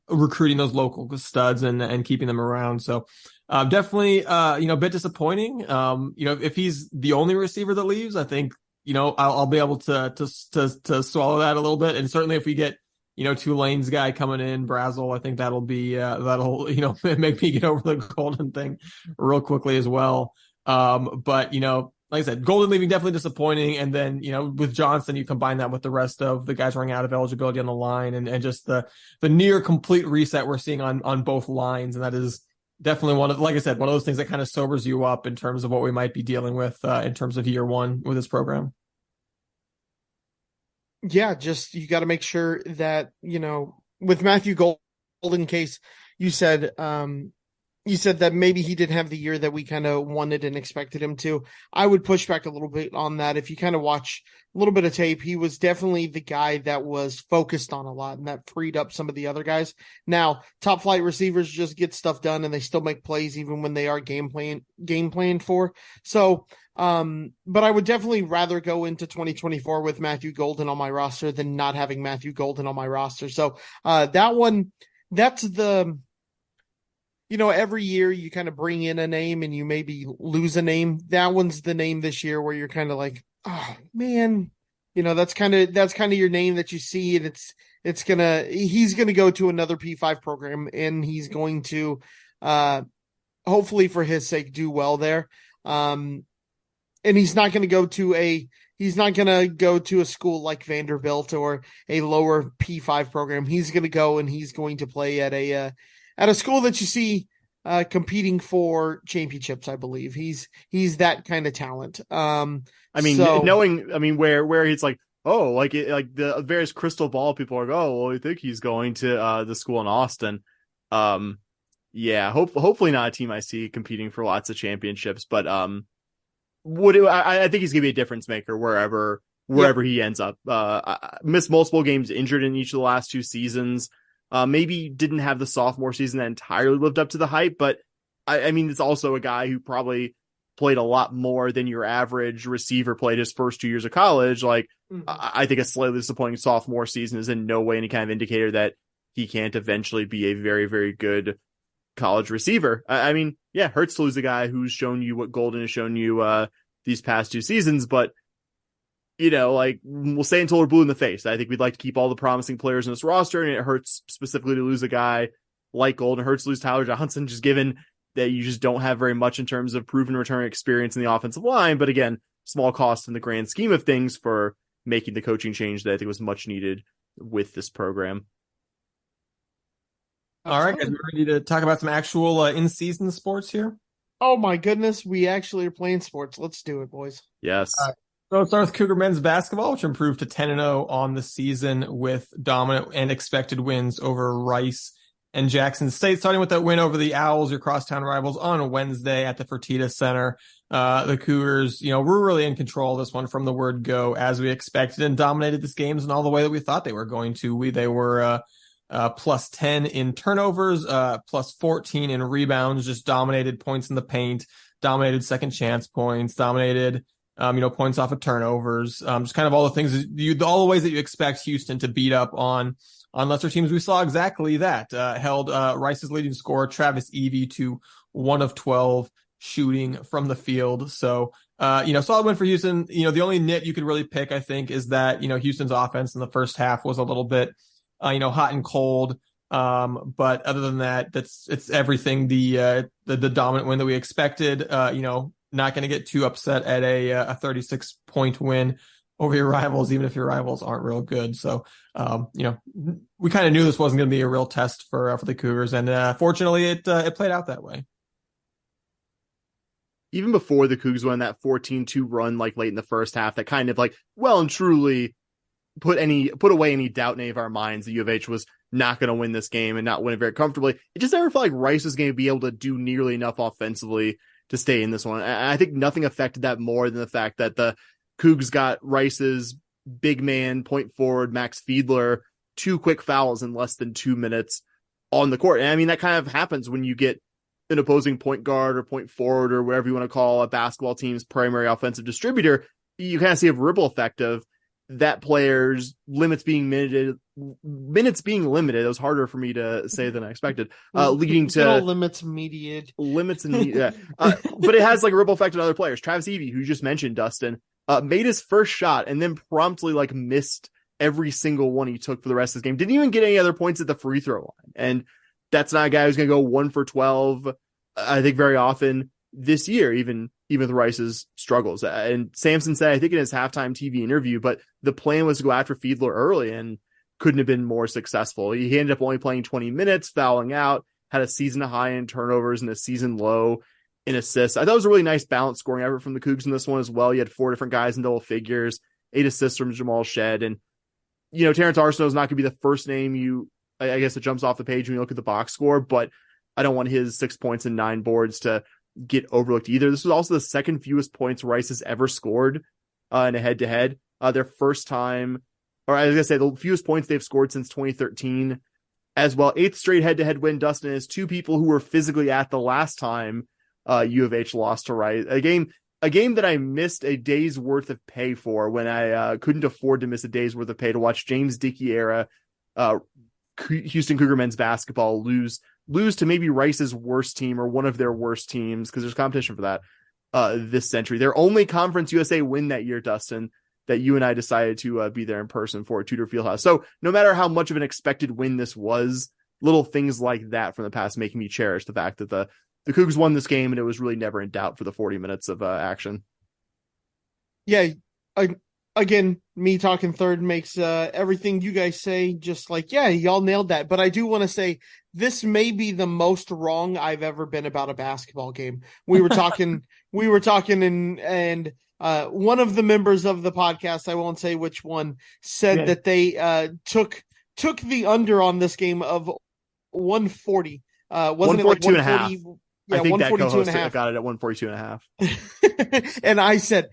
recruiting those local studs and keeping them around. So, definitely, a bit disappointing. If he's the only receiver that leaves, I think, I'll be able to swallow that a little bit. And certainly if we get, Tulane's guy coming in, Brazel, I think that'll be, make me get over the Golden thing real quickly as well. But, like I said, Golden leaving definitely disappointing. And then, with Johnson, you combine that with the rest of the guys running out of eligibility on the line and just the near complete reset we're seeing on both lines. And that is definitely like I said, one of those things that kind of sobers you up in terms of what we might be dealing with, in terms of year one with this program. Yeah, just you got to make sure that, with Matthew Golden case, you said that maybe he didn't have the year that we kind of wanted and expected him to. I would push back a little bit on that. If you kind of watch a little bit of tape, he was definitely the guy that was focused on a lot, and that freed up some of the other guys. Now, top flight receivers just get stuff done and they still make plays even when they are game planned for. So, but I would definitely rather go into 2024 with Matthew Golden on my roster than not having Matthew Golden on my roster. So, that's the, every year you kind of bring in a name and you maybe lose a name. That one's the name this year where you're kind of like, oh man, that's kind of your name that you see, and he's going to go to another P5 program, and he's going to, hopefully for his sake, do well there. And he's not going to go to a school like Vanderbilt or a lower P5 program. He's going to go and he's going to play at a school that you see competing for championships. I believe he's that kind of talent. Knowing where he's like, oh, like the various crystal ball people are, oh, well, I think he's going to the school in Austin. Yeah, hopefully not a team I see competing for lots of championships, but I think he's gonna be a difference maker wherever he ends up. Missed multiple games, injured in each of the last 2 seasons. Maybe didn't have the sophomore season that entirely lived up to the hype, but it's also a guy who probably played a lot more than your average receiver played his first 2 years of college. Like, I think a slightly disappointing sophomore season is in no way any kind of indicator that he can't eventually be a very, very good college receiver. Yeah, hurts to lose a guy who's shown you what Golden has shown you these past 2 seasons, but we'll say until we're blue in the face. I think we'd like to keep all the promising players in this roster, and it hurts specifically to lose a guy like Golden. It hurts to lose Tyler Johnson, just given that you just don't have very much in terms of proven return experience in the offensive line. But again, small cost in the grand scheme of things for making the coaching change that I think was much needed with this program. All right, guys, we're ready to talk about some actual in-season sports here. Oh my goodness, we actually are playing sports. Let's do it, boys. Yes. So let's start with Cougar men's basketball, which improved to 10-0 on the season with dominant and expected wins over Rice and Jackson State. Starting with that win over the Owls, your crosstown rivals, on Wednesday at the Fertitta Center. The Cougars, were really in control of this one from the word go, as we expected, and dominated this games in all the way that we thought they were going to. They were plus 10 in turnovers, plus 14 in rebounds, just dominated points in the paint, dominated second chance points, dominated, points off of turnovers, just kind of all the things, all the ways that you expect Houston to beat up on lesser teams. We saw exactly that, held Rice's leading scorer, Travis Evie, to 1 of 12 shooting from the field. So, solid win for Houston. The only nit you could really pick, I think, is that, Houston's offense in the first half was a little bit, hot and cold. But other than that, it's everything. The dominant win that we expected, not going to get too upset at a 36-point win over your rivals, even if your rivals aren't real good. So, we kind of knew this wasn't going to be a real test for the Cougars. And, fortunately it played out that way. Even before the Cougs went that 14-2 run, late in the first half, that kind of well and truly put away any doubt in any of our minds that U of H was not going to win this game and not win it very comfortably. It just never felt like Rice was going to be able to do nearly enough offensively to stay in this one. I think nothing affected that more than the fact that the Cougs got Rice's big man, point forward, Max Fiedler, 2 quick fouls in less than 2 minutes on the court. And that kind of happens when you get an opposing point guard or point forward or whatever you want to call a basketball team's primary offensive distributor, you kind of see a ripple effect of that player's minutes being limited. It was harder for me to say than I expected, leading to limits mediated. But it has like a ripple effect on other players. Travis Evie, who you just mentioned, Dustin, made his first shot and then promptly like missed every single one he took for the rest of his game. Didn't even get any other points at the free throw line. And that's not a guy who's going to go 1 for 12. I think very often this year, even with Rice's struggles. And Sampson said, I think in his halftime TV interview, but the plan was to go after Fiedler early and couldn't have been more successful. He ended up only playing 20 minutes, fouling out, had a season high in turnovers and a season low in assists. I thought it was a really nice balanced scoring effort from the Cougs in this one as well. You had 4 different guys in double figures, 8 assists from Jamal Shed. And, Terrence Arsenault is not going to be the first name I guess it jumps off the page when you look at the box score, but I don't want his 6 points and 9 boards to get overlooked either. This was also the second fewest points Rice has ever scored in a head-to-head. Their first time, or I was going to say the fewest points they've scored since 2013 as well. 8th straight head-to-head win, Dustin, is 2 people who were physically at the last time U of H lost to Rice. A game that I missed a day's worth of pay for when I couldn't afford to miss a day's worth of pay to watch James Dickey era Houston Cougar men's basketball lose to maybe Rice's worst team or one of their worst teams, because there's competition for that this century. Their only Conference USA win that year, Dustin, that you and I decided to be there in person for at Tudor Fieldhouse. So no matter how much of an expected win this was, little things like that from the past making me cherish the fact that the Cougs won this game and it was really never in doubt for the 40 minutes of action. Yeah, again, me talking third makes everything you guys say just like, yeah, y'all nailed that. But I do want to say this may be the most wrong I've ever been about a basketball game. We were talking, and one of the members of the podcast, I won't say which one, said that they took the under on this game of 140. Wasn't it like 140? Yeah, I think that 142 co-host and a half. got it at 142 and a half. And I said,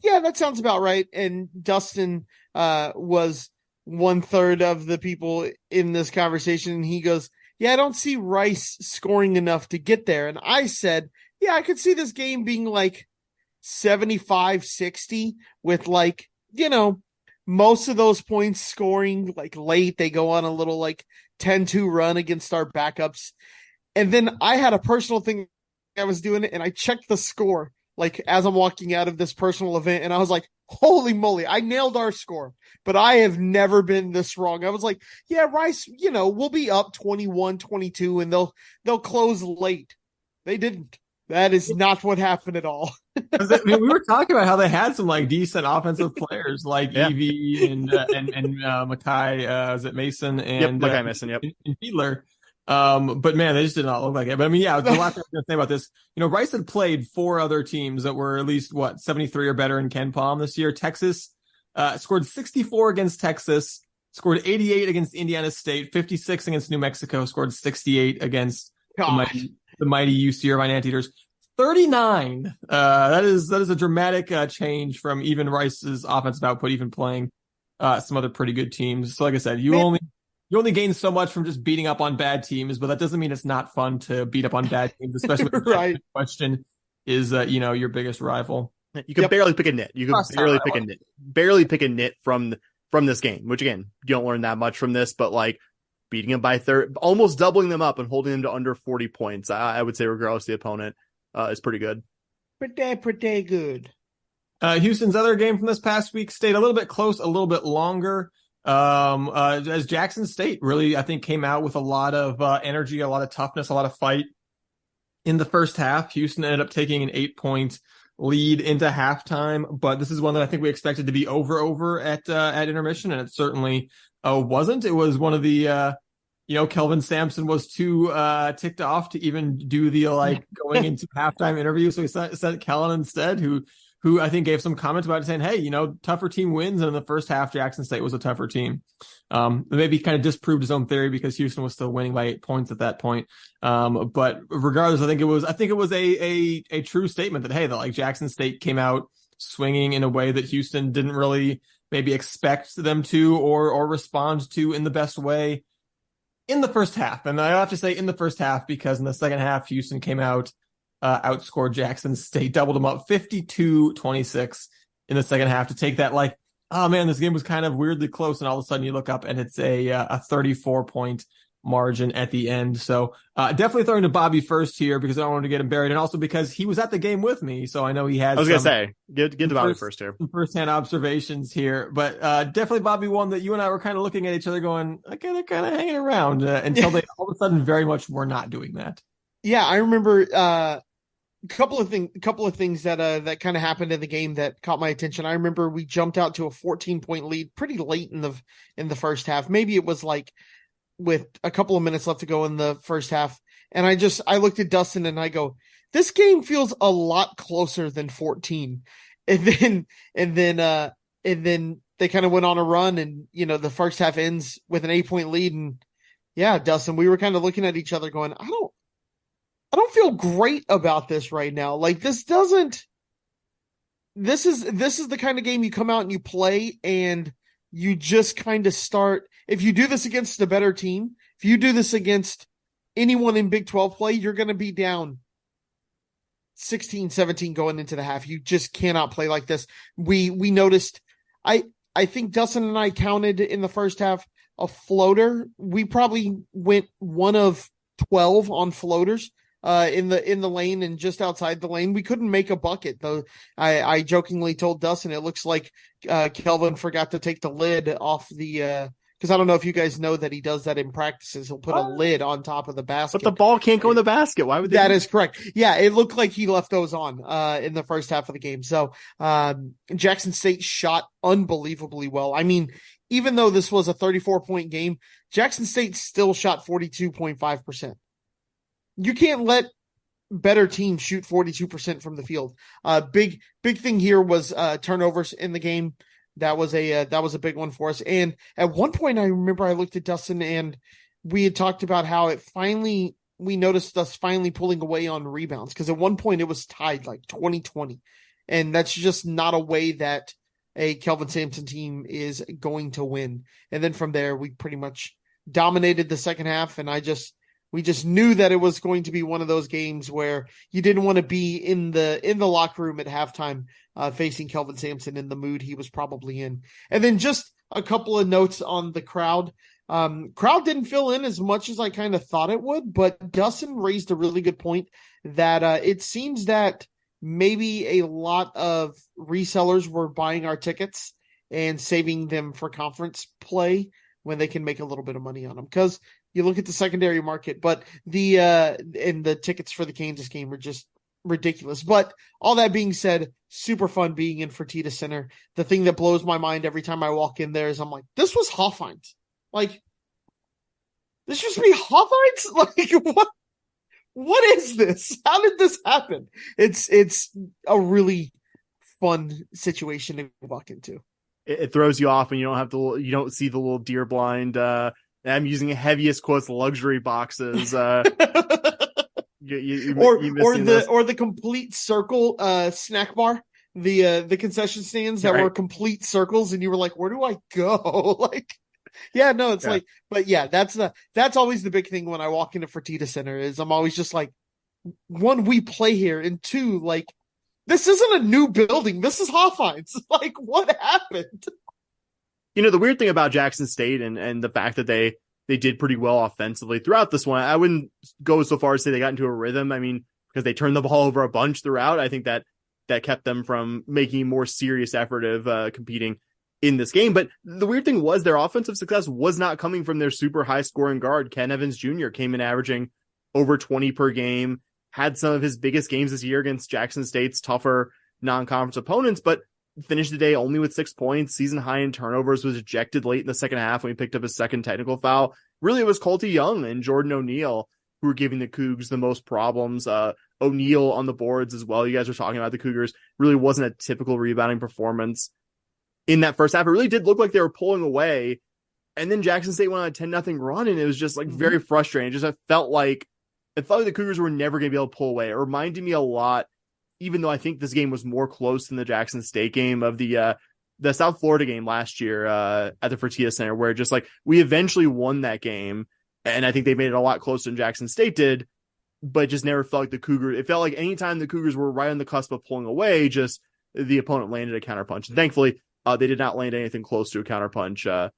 yeah, that sounds about right. And Dustin was 1/3 of the people in this conversation. And he goes, yeah, I don't see Rice scoring enough to get there. And I said, yeah, I could see this game being like 75-60 with like, most of those points scoring like late. They go on a little like 10-2 run against our backups. And then I had a personal thing I was doing it, and I checked the score like as I'm walking out of this personal event, and I was like, holy moly, I nailed our score. But I have never been this wrong. I was like, yeah, Rice, we'll be up 21-22 and they'll close late. They didn't. That is not what happened at all. We were talking about how they had some like decent offensive players like Evie and Makai, is it Mason and Makai Mason, and Fiedler. But man, they just did not look like it. But I mean, yeah, the last thing I was going to say about this, Rice had played 4 other teams that were at least 73 or better in Ken Palm this year. Texas scored 64 against Texas, scored 88 against Indiana State, 56 against New Mexico, scored 68 against the mighty UC Irvine Anteaters. 39. That is a dramatic change from even Rice's offensive output, even playing some other pretty good teams. So like I said, you only gain so much from just beating up on bad teams, but that doesn't mean it's not fun to beat up on bad teams, especially when the question is, your biggest rival. You can barely pick a nit. You can barely pick a nit from this game, which again, you don't learn that much from this, but like beating them by almost doubling them up and holding them to under 40 points. I would say regardless of the opponent, is pretty good. Pretty good. Houston's other game from this past week stayed a little bit close, a little bit longer. As Jackson State really, I think, came out with a lot of energy, a lot of toughness, a lot of fight in the first half. Houston ended up taking an 8-point lead into halftime, but this is one that I think we expected to be over at intermission, and it certainly wasn't. It was one of the Kelvin Sampson was too ticked off to even do the going into halftime interview, so he sent Kellen instead, who I think gave some comments about it saying, hey, tougher team wins. And in the first half, Jackson State was a tougher team. Maybe kind of disproved his own theory because Houston was still winning by 8 points at that point. But regardless, I think it was a true statement that, hey, that Jackson State came out swinging in a way that Houston didn't really maybe expect them to or respond to in the best way. in the first half. And I have to say in the first half, because in the second half, Houston came out, outscored Jackson State, doubled them up 52-26 in the second half to take that, like, oh man, this game was kind of weirdly close. And all of a sudden you look up and it's a 34-point margin at the end. So definitely throwing to Bobby first here because I don't want to get him buried, and also because he was at the game with me, so I know he has. I was gonna say get to Bobby first here. First-hand observations here, but definitely Bobby, one that you and I were kind of looking at each other going, okay, they're kind of hanging around until they all of a sudden very much were not doing that. Yeah, I remember a couple of things that kind of happened in the game that caught my attention. I remember we jumped out to a 14-point lead pretty late in the first half. Maybe it was like with a couple of minutes left to go in the first half. And I looked at Dustin and I go, this game feels a lot closer than 14. And then they kind of went on a run, and, the first half ends with an 8-point lead. And yeah, Dustin, we were kind of looking at each other going, I don't feel great about this right now. Like, this is the kind of game you come out and you play and you just kind of start. If you do this against a better team, if you do this against anyone in Big 12 play, you're going to be down 16-17 going into the half. You just cannot play like this. We noticed, I think Dustin and I counted in the first half a floater. We probably went 1 of 12 on floaters in the lane and just outside the lane. We couldn't make a bucket, though. I jokingly told Dustin it looks like Kelvin forgot to take the lid off the because I don't know if you guys know that he does that in practices. He'll put a lid on top of the basket. But the ball can't go in the basket. Why would they? That is correct. Yeah, it looked like he left those on in the first half of the game. So Jackson State shot unbelievably well. I mean, even though this was a 34-point game, Jackson State still shot 42.5%. You can't let better teams shoot 42% from the field. Big thing here was turnovers in the game. That was a big one for us. And at one point, I remember I looked at Dustin and we had talked about how we noticed us finally pulling away on rebounds. Cause at one point it was tied like 20-20. And that's just not a way that a Kelvin Sampson team is going to win. And then from there, we pretty much dominated the second half. And we just knew that it was going to be one of those games where you didn't want to be in the locker room at halftime facing Kelvin Sampson in the mood he was probably in. And then just a couple of notes on the crowd. Crowd didn't fill in as much as I kind of thought it would, but Dustin raised a really good point that it seems that maybe a lot of resellers were buying our tickets and saving them for conference play when they can make a little bit of money on them. Because you look at the secondary market, but the tickets for the Kansas game were just ridiculous. But all that being said, super fun being in Fertitta Center. The thing that blows my mind every time I walk in there is I'm like, this was Hoffheinz. Like, this used to be Hoffheinz? Like, what is this? How did this happen? It's a really fun situation to walk into. It throws you off when you don't see the little deer blind. I'm using heaviest quotes, luxury boxes. Or the complete circle snack bar, the concession stands that were complete circles, and you were like, where do I go? Like, yeah, no, it's like, but yeah, that's always the big thing when I walk into Fertitta Center is I'm always just like, one, we play here, and two, like, this isn't a new building. This is Hoffheinz. Like, what happened? The weird thing about Jackson State and the fact that they did pretty well offensively throughout this one, I wouldn't go so far as to say they got into a rhythm. I mean, because they turned the ball over a bunch throughout, I think that kept them from making a more serious effort of competing in this game. But the weird thing was their offensive success was not coming from their super high scoring guard. Ken Evans Jr. came in averaging over 20 per game, had some of his biggest games this year against Jackson State's tougher non-conference opponents, but finished the day only with 6 points, season high in turnovers, was ejected late in the second half when he picked up his second technical foul. Really, it was Colty Young and Jordan O'Neal who were giving the Cougs the most problems. O'Neal on the boards as well. You guys were talking about the Cougars. Really wasn't a typical rebounding performance in that first half. It really did look like they were pulling away. And then Jackson State went on a 10-0 run, and it was just like very frustrating. It felt like the Cougars were never going to be able to pull away. It reminded me a lot, even though I think this game was more close than the Jackson State game, of the South Florida game last year at the Fertitta Center, where just like we eventually won that game. And I think they made it a lot closer than Jackson State did, but it just never felt like the Cougars. It felt like anytime the Cougars were right on the cusp of pulling away, just the opponent landed a counterpunch. And thankfully, they did not land anything close to a counterpunch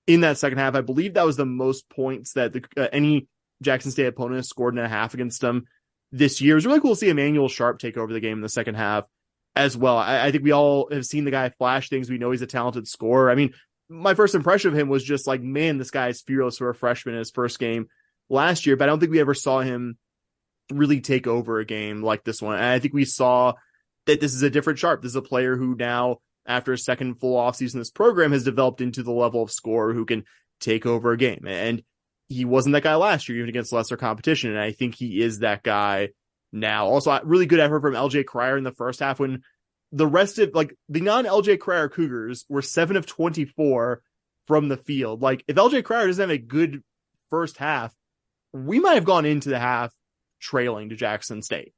in that second half. I believe that was the most points that any Jackson State opponent has scored in a half against them this year. It was really cool to see Emmanuel Sharp take over the game in the second half as well. I think we all have seen the guy flash things. We know he's a talented scorer. I mean, my first impression of him was just like, man, this guy is fearless for a freshman in his first game last year, but I don't think we ever saw him really take over a game like this one. And I think we saw that this is a different Sharp. This is a player who now, after a second full offseason in this program, has developed into the level of scorer who can take over a game. And he wasn't that guy last year, even against lesser competition. And I think he is that guy now. Also, really good effort from LJ Cryer in the first half when the rest of, like, the non-LJ Cryer Cougars were 7 of 24 from the field. Like, if LJ Cryer doesn't have a good first half, we might have gone into the half trailing to Jackson State.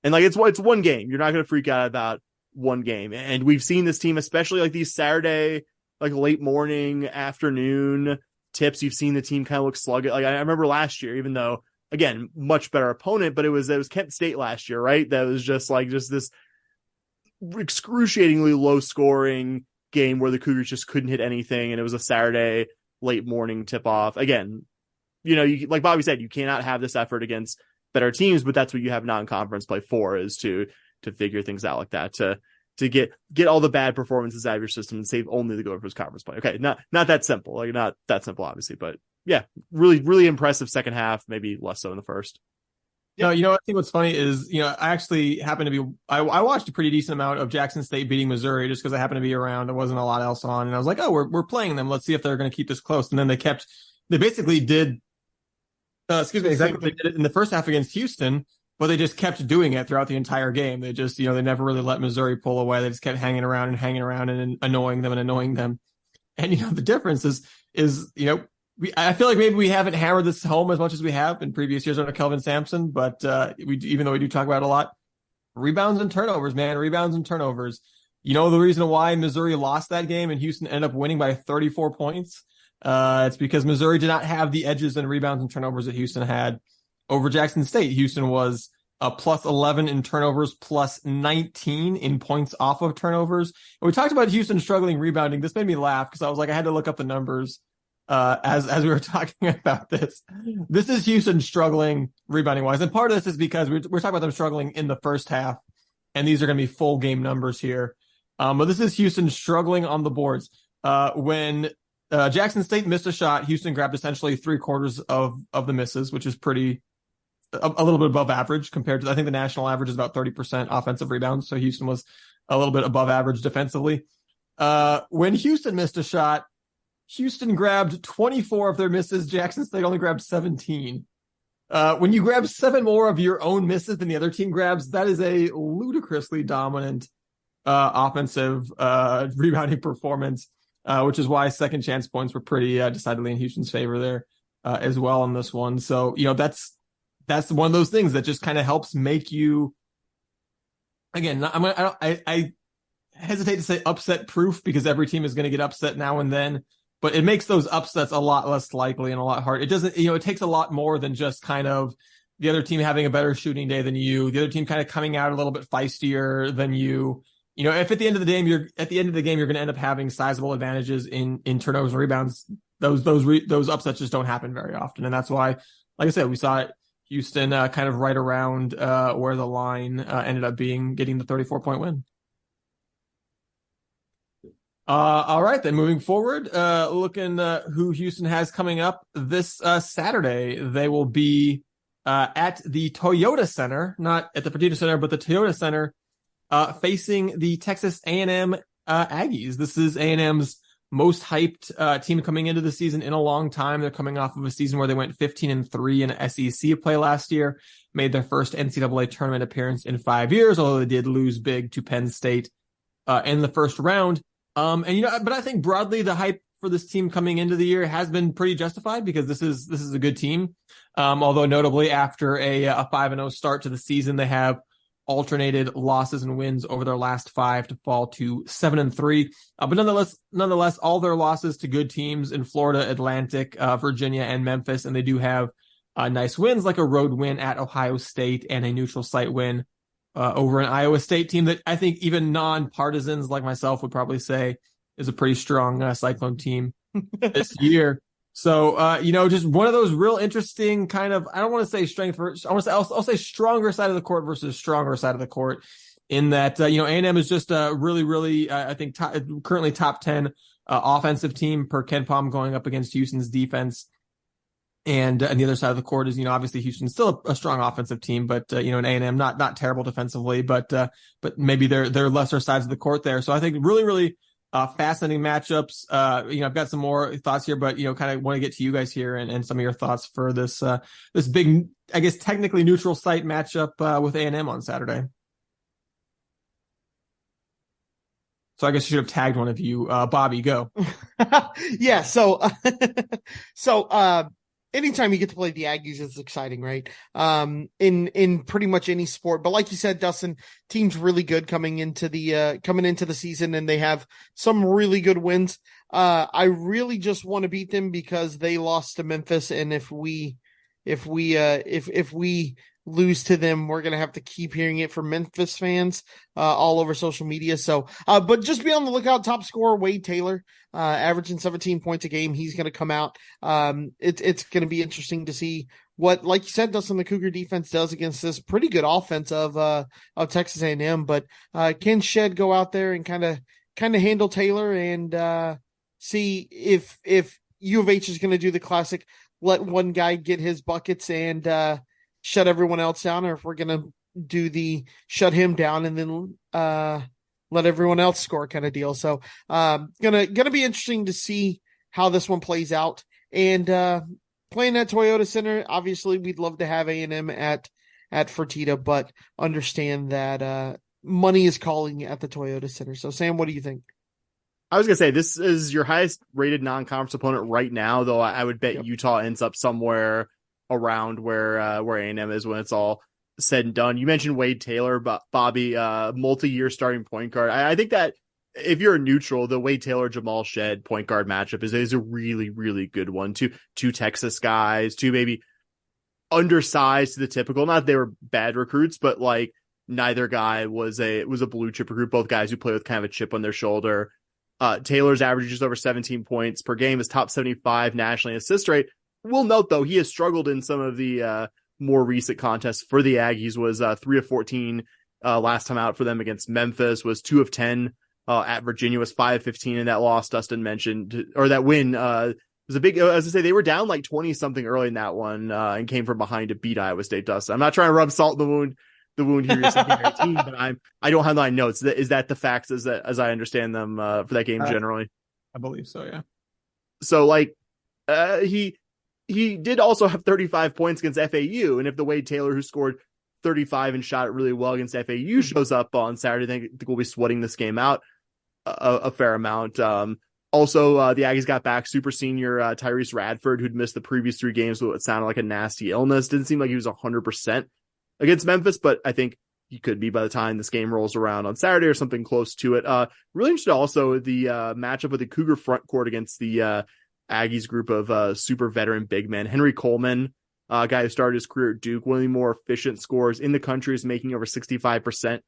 And like, it's one game. You're not going to freak out about one game. And we've seen this team, especially like these Saturday, like late morning, afternoon tips. You've seen the team kind of look sluggish. Like, I remember last year, even though, again, much better opponent, but it was Kent State last year, right? That was just this excruciatingly low scoring game where the Cougars just couldn't hit anything. And it was a Saturday late morning tip off. Again, you, like Bobby said, you cannot have this effort against better teams, but that's what you have non-conference play for, is to figure things out like that, to get all the bad performances out of your system and save only the Gophers conference play. Okay. Not that simple, like not that simple, obviously, but yeah, really, really impressive second half, maybe less so in the first. No, I think what's funny is, I actually happen to be, I watched a pretty decent amount of Jackson State beating Missouri just because I happened to be around. There wasn't a lot else on. And I was like, oh, we're playing them. Let's see if they're going to keep this close. And then they basically did, exactly what they did in the first half against Houston, but they just kept doing it throughout the entire game. They just, they never really let Missouri pull away. They just kept hanging around and annoying them. And, the difference is, I feel like maybe we haven't hammered this home as much as we have in previous years under Kelvin Sampson, but even though we do talk about it a lot, rebounds and turnovers, man, rebounds and turnovers. The reason why Missouri lost that game and Houston ended up winning by 34 points? It's because Missouri did not have the edges and rebounds and turnovers that Houston had over Jackson State. Houston was plus 11 in turnovers, plus 19 in points off of turnovers. And we talked about Houston struggling rebounding. This made me laugh because I was like, I had to look up the numbers. As we were talking about this is Houston struggling rebounding wise. And part of this is because we're talking about them struggling in the first half, and these are going to be full game numbers here. But this is Houston struggling on the boards. When Jackson State missed a shot, Houston grabbed essentially 3/4 of the misses, which is a little bit above average compared to, I think the national average is about 30% offensive rebounds. So Houston was a little bit above average defensively. When Houston missed a shot, Houston grabbed 24 of their misses. Jackson State only grabbed 17. When you grab 7 more of your own misses than the other team grabs, that is a ludicrously dominant offensive rebounding performance, which is why second chance points were pretty decidedly in Houston's favor there as well on this one. So, that's one of those things that just kind of helps make you, again, I hesitate to say upset proof because every team is going to get upset now and then. But it makes those upsets a lot less likely and a lot harder. It doesn't, it takes a lot more than just kind of the other team having a better shooting day than you, the other team kind of coming out a little bit feistier than you. If at the end of the game, you're going to end up having sizable advantages in turnovers and rebounds. Those upsets just don't happen very often. And that's why, like I said, we saw it, Houston kind of right around where the line ended up being, getting the 34-point win. All right, then moving forward, looking who Houston has coming up this Saturday. They will be at the Toyota Center, not at the Fertitta Center, but the Toyota Center, facing the Texas A&M Aggies. This is A&M's most hyped team coming into the season in a long time. They're coming off of a season where they went 15-3 in SEC play last year, made their first NCAA tournament appearance in 5 years, although they did lose big to Penn State in the first round. But I think broadly the hype for this team coming into the year has been pretty justified because this is a good team. Although notably after a 5-0 start to the season, they have alternated losses and wins over their last 5 to fall to 7-3. But nonetheless, all their losses to good teams in Florida, Atlantic, Virginia, and Memphis, and they do have nice wins like a road win at Ohio State and a neutral site win over an Iowa State team that I think even non-partisans like myself would probably say is a pretty strong Cyclone team this year. So, just one of those real interesting kind of, I don't want to say strength, I'll say stronger side of the court versus stronger side of the court in that, A&M is just a really, really, I think currently top 10 offensive team per Ken Palm going up against Houston's defense. And the other side of the court is, obviously Houston's still a strong offensive team, but, and A&M not terrible defensively, but maybe they're lesser sides of the court there. So I think really, really, fascinating matchups. I've got some more thoughts here, but kind of want to get to you guys here and some of your thoughts for this big, I guess technically neutral site matchup with A&M on Saturday. So I guess I should have tagged one of you. Bobby, go. Yeah. So anytime you get to play the Aggies, it's exciting, right? In pretty much any sport. But like you said, Dustin, team's really good coming into the season, and they have some really good wins. I really just want to beat them because they lost to Memphis, and if we lose to them, we're gonna have to keep hearing it from Memphis fans all over social media. So, but just be on the lookout. Top scorer Wade Taylor, averaging 17 points a game. He's gonna come out. It's gonna be interesting to see what, like you said, Dustin, the Cougar defense does against this pretty good offense of Texas A&M. But can Shed go out there and kind of handle Taylor and see if U of H is gonna do the classic, let one guy get his buckets and shut everyone else down, or if we're going to do the shut him down and then let everyone else score kind of deal. So gonna be interesting to see how this one plays out. And playing at Toyota Center, obviously we'd love to have A&M at Fertitta, but understand that money is calling at the Toyota Center. So Sam, what do you think? I was going to say, this is your highest rated non-conference opponent right now, though I would bet Utah ends up somewhere around where A&M is when it's all said and done. You mentioned Wade Taylor, but Bobby, multi-year starting point guard. I think that if you're a neutral, the Wade Taylor Jamal Shed point guard matchup is a really, really good one. Two Texas guys, two maybe undersized to the typical. Not that they were bad recruits, but like neither guy was a blue chip recruit. Both guys who play with kind of a chip on their shoulder. Taylor's average just over 17 points per game, is top 75 nationally in assist rate. We'll note, though, he has struggled in some of the more recent contests for the Aggies. Was 3 of 14 last time out for them against Memphis. Was 2 of 10 at Virginia. Was 5 of 15 in that loss Dustin mentioned, or that win. Was a big, as I say, they were down like 20 something early in that one and came from behind to beat Iowa State. Dustin, I'm not trying to rub salt in the wound here. You're secondary team, but I don't have my notes. Is that the facts as I understand them for that game generally? I believe so. Yeah. So like he did also have 35 points against FAU. And if the Wade Taylor, who scored 35 and shot it really well against FAU, shows up on Saturday, I think we'll be sweating this game out a fair amount. Also, the Aggies got back super senior Tyrese Radford, who'd missed the previous 3 games with what sounded like a nasty illness. Didn't seem like he was 100% against Memphis, but I think he could be by the time this game rolls around on Saturday or something close to it. Really interested also the matchup with the Cougar front court against the Aggies group of super veteran big men. Henry Coleman, a guy who started his career at Duke, one of the more efficient scorers in the country, is making over 65%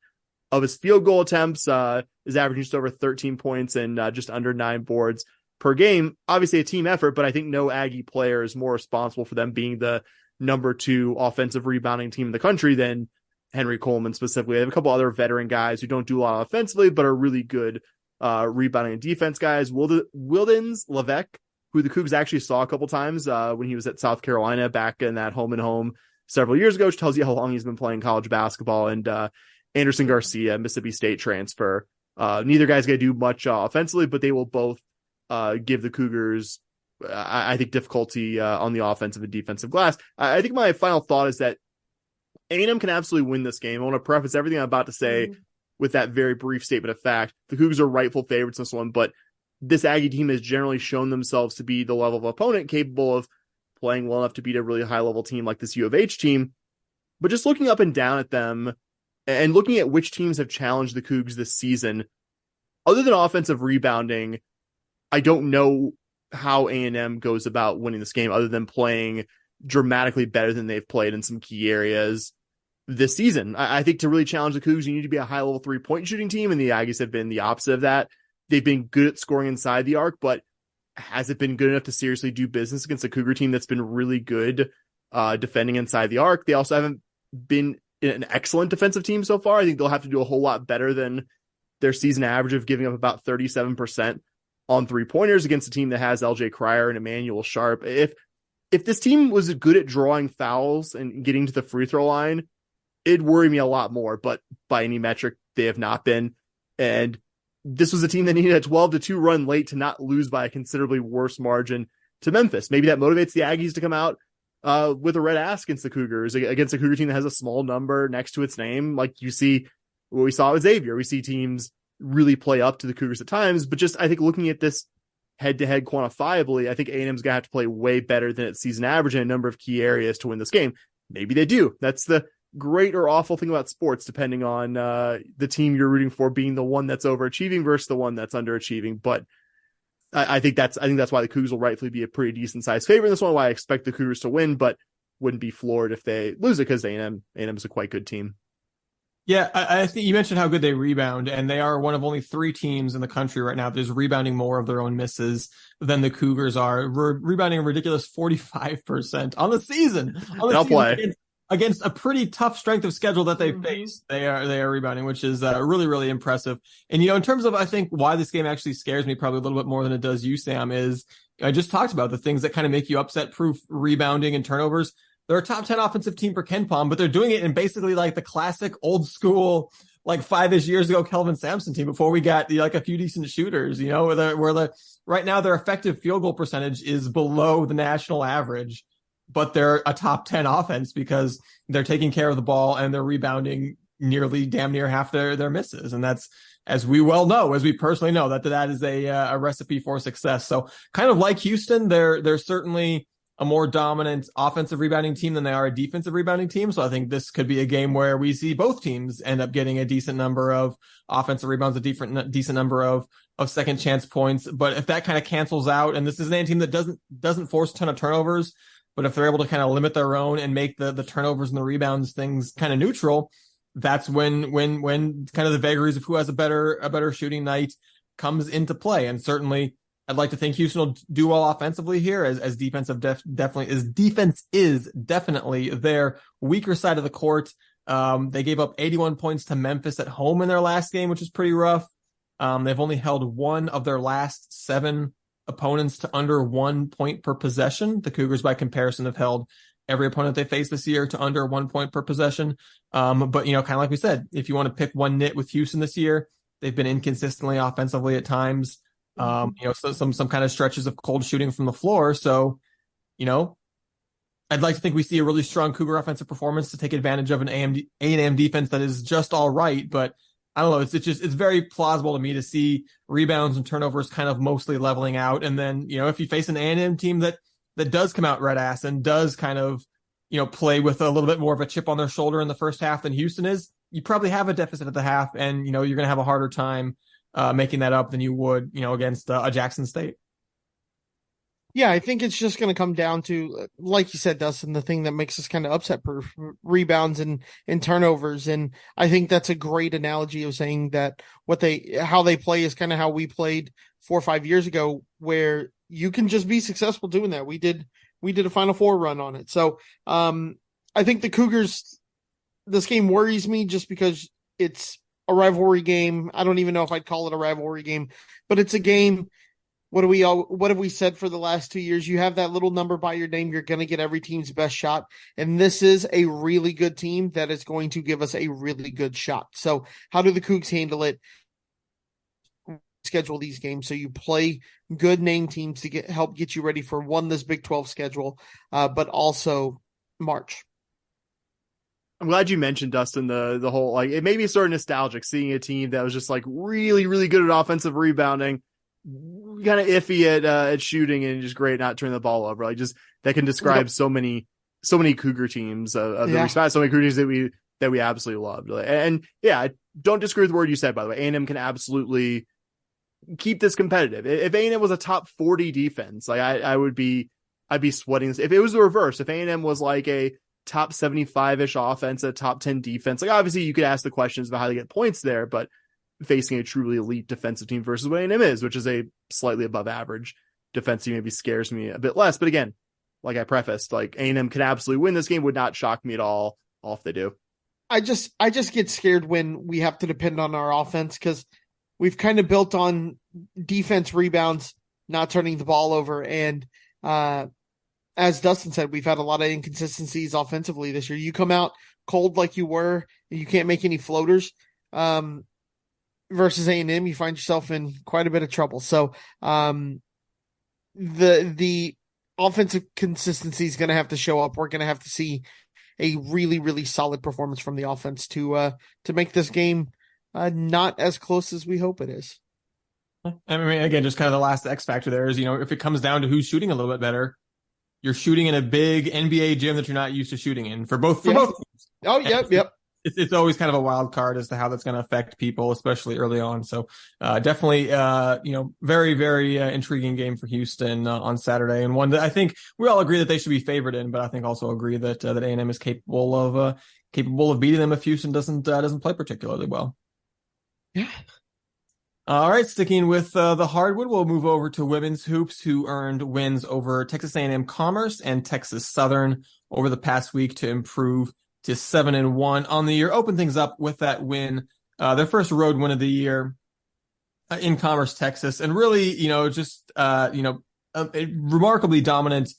of his field goal attempts, is averaging just over 13 points and just under 9 boards per game. Obviously a team effort, but I think no Aggie player is more responsible for them being the number 2 offensive rebounding team in the country than Henry Coleman specifically. They have a couple other veteran guys who don't do a lot offensively, but are really good rebounding and defense guys. Wildens Levesque, who the Cougs actually saw a couple times when he was at South Carolina back in that home and home several years ago, which tells you how long he's been playing college basketball. And Anderson Garcia, Mississippi State transfer. Neither guy's going to do much offensively, but they will both give the Cougars, I think, difficulty on the offensive and defensive glass. I think my final thought is that A&M can absolutely win this game. I want to preface everything I'm about to say with that very brief statement of fact. The Cougars are rightful favorites in this one, but this Aggie team has generally shown themselves to be the level of opponent capable of playing well enough to beat a really high-level team like this U of H team. But just looking up and down at them And looking at which teams have challenged the Cougs this season, other than offensive rebounding, I don't know how A&M goes about winning this game other than playing dramatically better than they've played in some key areas this season. I think to really challenge the Cougs, you need to be a high-level three-point shooting team, and the Aggies have been the opposite of that. They've been good at scoring inside the arc, but has it been good enough to seriously do business against a Cougar team that's been really good defending inside the arc? They also haven't been an excellent defensive team so far. I think they'll have to do a whole lot better than their season average of giving up about 37% on three-pointers against a team that has LJ Cryer and Emmanuel Sharp. If this team was good at drawing fouls and getting to the free throw line, it'd worry me a lot more, but by any metric, they have not been. And this was a team that needed a 12-2 run late to not lose by a considerably worse margin to Memphis. Maybe that motivates the Aggies to come out with a red ass against the Cougars, against a Cougar team that has a small number next to its name. Like you see what we saw with Xavier. We see teams really play up to the Cougars at times, but just, I think looking at this head-to-head quantifiably, I think A&M's going to have to play way better than its season average in a number of key areas to win this game. Maybe they do. That's the great or awful thing about sports, depending on the team you're rooting for being the one that's overachieving versus the one that's underachieving. But I think that's why the Cougars will rightfully be a pretty decent sized favorite. That's why I expect the Cougars to win, but wouldn't be floored if they lose it, because A&M is a quite good team. Yeah, I think you mentioned how good they rebound, and they are one of only 3 teams in the country right now that is rebounding more of their own misses than the Cougars are. We're rebounding a ridiculous 45% on the season. They'll play against a pretty tough strength of schedule that they face. They are rebounding, which is really, really impressive. And, in terms of, I think, why this game actually scares me probably a little bit more than it does you, Sam, is I just talked about the things that kind of make you upset-proof rebounding and turnovers. They're a top 10 offensive team per KenPom, but they're doing it in basically like the classic old school, like 5-ish years ago, Kelvin Sampson team before we got like a few decent shooters, where right now their effective field goal percentage is below the national average, but they're a top 10 offense because they're taking care of the ball and they're rebounding damn near half their misses. And that's, as we well know, as we personally know, that is a recipe for success. So kind of like Houston, they're certainly a more dominant offensive rebounding team than they are a defensive rebounding team. So I think this could be a game where we see both teams end up getting a decent number of offensive rebounds, a decent number of second chance points. But if that kind of cancels out, and this is an team that doesn't force a ton of turnovers, but if they're able to kind of limit their own and make the turnovers and the rebounds things kind of neutral, that's when kind of the vagaries of who has a better shooting night comes into play. And certainly I'd like to think Houston will do well offensively here, as defense is definitely their weaker side of the court. They gave up 81 points to Memphis at home in their last game, which is pretty rough. They've only held one of their last 7 opponents to under 1 point per possession. The Cougars, by comparison, have held every opponent they faced this year to under 1 point per possession. But kind of like we said, if you want to pick one nit with Houston this year, they've been inconsistently offensively at times. So some kind of stretches of cold shooting from the floor. So, I'd like to think we see a really strong Cougar offensive performance to take advantage of an A&M defense that is just all right. But I don't know. It's very plausible to me to see rebounds and turnovers kind of mostly leveling out. And then, if you face an A&M team that does come out red ass and does kind of, play with a little bit more of a chip on their shoulder in the first half than Houston is, you probably have a deficit at the half, and, you're going to have a harder time making that up than you would, against a Jackson State. Yeah, I think it's just going to come down to, like you said, Dustin, the thing that makes us kind of upset proof, rebounds and turnovers. And I think that's a great analogy of saying that how they play is kind of how we played 4 or 5 years ago, where you can just be successful doing that. We did a Final Four run on it. So I think the Cougars, this game worries me just because it's a rivalry game. I don't even know if I'd call it a rivalry game, but it's a game. What have we said for the last 2 years? You have that little number by your name. You're going to get every team's best shot. And this is a really good team that is going to give us a really good shot. So how do the Cougs handle it? Schedule these games so you play good name teams to help get you ready for this Big 12 schedule, but also March. I'm glad you mentioned, Dustin, the whole, like, it made me sort of nostalgic seeing a team that was just like really, really good at offensive rebounding, kind of iffy at shooting, and just great not turning the ball over. Like, just that can describe so many Cougar teams of the respect, so many Cougar teams that that we absolutely loved. And yeah, I don't disagree with the word you said, by the way. A&M can absolutely keep this competitive. If A&M was a top 40 defense, like I'd be sweating this. If it was the reverse, if A&M was like a top 75-ish offense, a top 10 defense, like obviously you could ask the questions about how they get points there, but facing a truly elite defensive team versus what A&M is, which is a slightly above average defense team, maybe scares me a bit less. But again, like I prefaced, like A&M can absolutely win this game, would not shock me at all if they do. I just get scared when we have to depend on our offense, because we've kind of built on defense rebounds, not turning the ball over. And as Dustin said, we've had a lot of inconsistencies offensively this year. You come out cold like you were, and you can't make any floaters versus A&M, you find yourself in quite a bit of trouble. So the offensive consistency is going to have to show up. We're going to have to see a really, really solid performance from the offense to make this game not as close as we hope it is. I mean, again, just kind of the last X factor there is, if it comes down to who's shooting a little bit better, you're shooting in a big NBA gym that you're not used to shooting in for both teams. Oh, yep. It's always kind of a wild card as to how that's going to affect people, especially early on. So definitely, very, very intriguing game for Houston on Saturday, and one that I think we all agree that they should be favored in, but I think also agree that that A&M is capable of beating them if Houston doesn't play particularly well. Yeah. All right, sticking with the hardwood, we'll move over to women's hoops, who earned wins over Texas A&M Commerce and Texas Southern over the past week to improve to 7-1 on the year. Open things up with that win, their first road win of the year in Commerce, Texas, and really, a remarkably dominant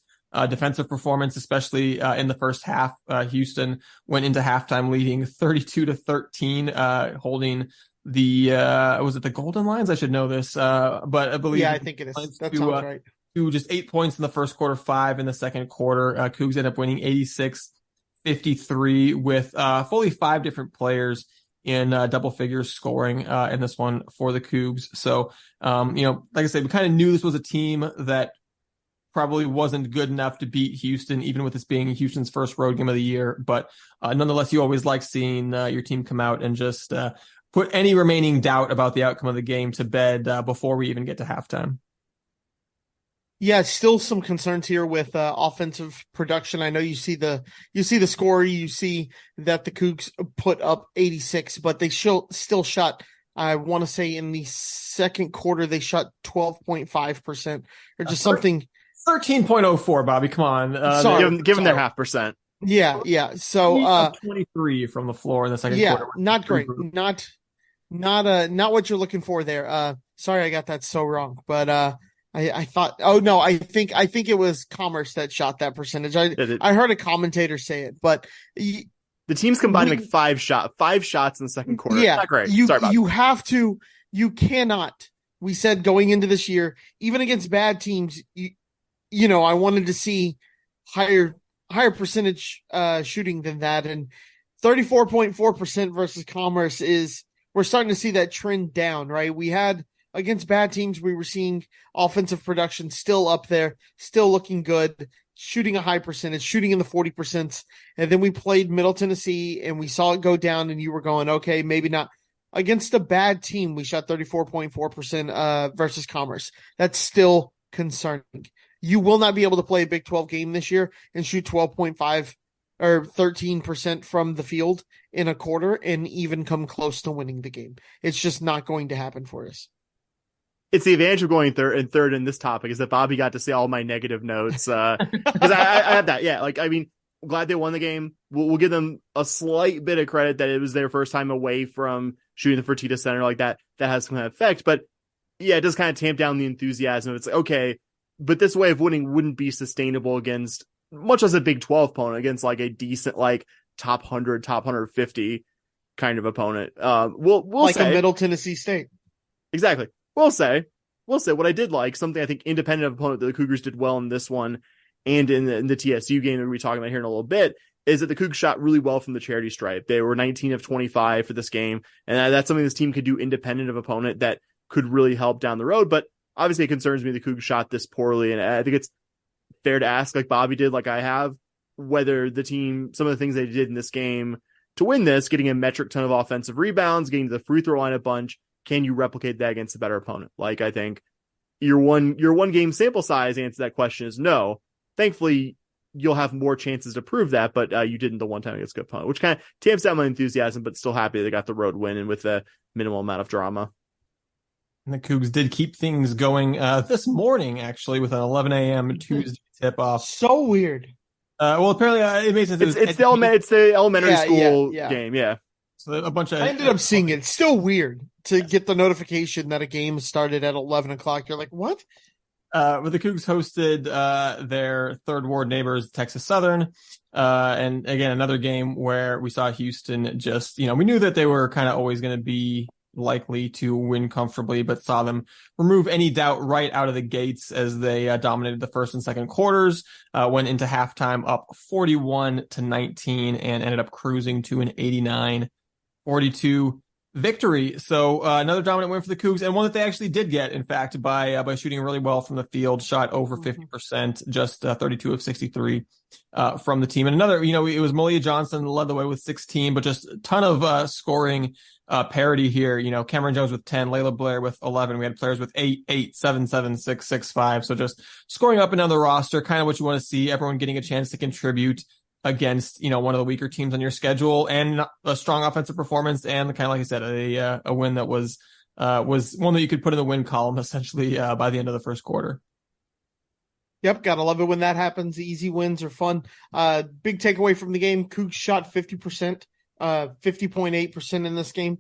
defensive performance, especially in the first half. Houston went into halftime leading 32-13, holding was it the Golden Lions? I should know this, but I believe. Yeah, I think it is. That sounds right. To just 8 points in the first quarter, 5 in the second quarter. Cougs ended up winning 86-53 with fully 5 different players in double figures scoring in this one for the Cougs. So, like I said, we kind of knew this was a team that probably wasn't good enough to beat Houston, even with this being Houston's first road game of the year. But nonetheless, you always like seeing your team come out and just put any remaining doubt about the outcome of the game to bed before we even get to halftime. Yeah, still some concerns here with offensive production. I know you see the score, you see that the Cougs put up 86, but they still shot, I want to say in the second quarter, they shot 12.5% or just something. 13.04, Bobby, come on. Give them their 0.5%. Yeah. So 23 from the floor in the second quarter. Not great. Not what you're looking for there. Sorry, I got that so wrong, but I thought, I think it was Commerce that shot that percentage. I heard a commentator say it, but the team's combined like 5 shots in the second quarter. Yeah, not great. You cannot. We said going into this year, even against bad teams, I wanted to see higher percentage shooting than that, and 34.4% versus Commerce we're starting to see that trend down, right? We had against bad teams, we were seeing offensive production still up there, still looking good, shooting a high percentage, shooting in the 40%. And then we played Middle Tennessee and we saw it go down, and you were going, okay, maybe not. Against a bad team, we shot 34.4% versus Commerce. That's still concerning. You will not be able to play a Big 12 game this year and shoot 12.5 or 13% from the field in a quarter and even come close to winning the game. It's just not going to happen for us. It's the advantage of going third in this topic is that Bobby got to see all my negative notes. Cause I had that. Yeah. Like, I mean, glad they won the game. We'll give them a slight bit of credit that it was their first time away from shooting the Fertitta Center like that. That has some kind of effect, but yeah, it does kind of tamp down the enthusiasm. It's like, okay, but this way of winning wouldn't be sustainable against much as a Big 12 opponent, against like a decent, like top 100, top 150 kind of opponent. We'll like say a Middle Tennessee State. Exactly. We'll say what I did like, something I think independent of opponent that the Cougars did well in this one and in the TSU game that we'll be talking about here in a little bit, is that the Cougs shot really well from the charity stripe. They were 19 of 25 for this game, and that's something this team could do independent of opponent that could really help down the road. But obviously it concerns me the Cougs shot this poorly, and I think it's fair to ask, like Bobby did, like I have, whether the team, some of the things they did in this game to win this, getting a metric ton of offensive rebounds, getting to the free throw line a bunch. Can you replicate that against a better opponent? Like, I think your one game sample size answer to that question is no. Thankfully, you'll have more chances to prove that, but you didn't the one time against a good opponent, which kind of tamps down my enthusiasm, but still happy they got the road win and with a minimal amount of drama. And the Cougs did keep things going this morning, actually, with an 11 a.m. Tuesday tip-off. So weird. Well, apparently it makes sense. It's the elementary school game, yeah. So a bunch of. I ended up seeing it. It's still weird to get the notification that a game started at 11 o'clock. You're like, what? But the Cougs hosted their third ward neighbors, Texas Southern. And again, another game where we saw Houston just, we knew that they were kind of always going to be likely to win comfortably, but saw them remove any doubt right out of the gates as they dominated the first and second quarters, went into halftime up 41-19 and ended up cruising to an 89-42 victory. So another dominant win for the Cougs, and one that they actually did get, in fact, by shooting really well from the field, shot over 50%, just 32 of 63 from the team. And another, it was Malia Johnson led the way with 16, but just a ton of scoring parity here. Cameron Jones with 10, Layla Blair with 11. We had players with 8, 7, 7, 6, 6, 5. So just scoring up and down the roster, kind of what you want to see, everyone getting a chance to contribute against, one of the weaker teams on your schedule, and a strong offensive performance, and kind of like I said, a win that was one that you could put in the win column essentially by the end of the first quarter. Yep, gotta love it when that happens. Easy wins are fun. Big takeaway from the game: Cougs shot 50%, 50.8% in this game.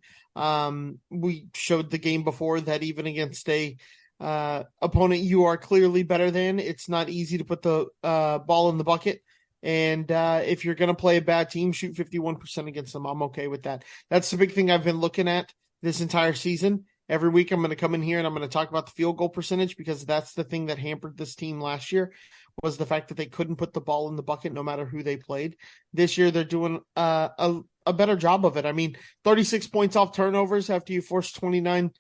We showed the game before that even against a opponent you are clearly better than, it's not easy to put the ball in the bucket. And if you're going to play a bad team, shoot 51% against them. I'm okay with that. That's the big thing I've been looking at this entire season. Every week I'm going to come in here and I'm going to talk about the field goal percentage, because that's the thing that hampered this team last year, was the fact that they couldn't put the ball in the bucket no matter who they played. This year they're doing a better job of it. I mean, 36 points off turnovers after you force 29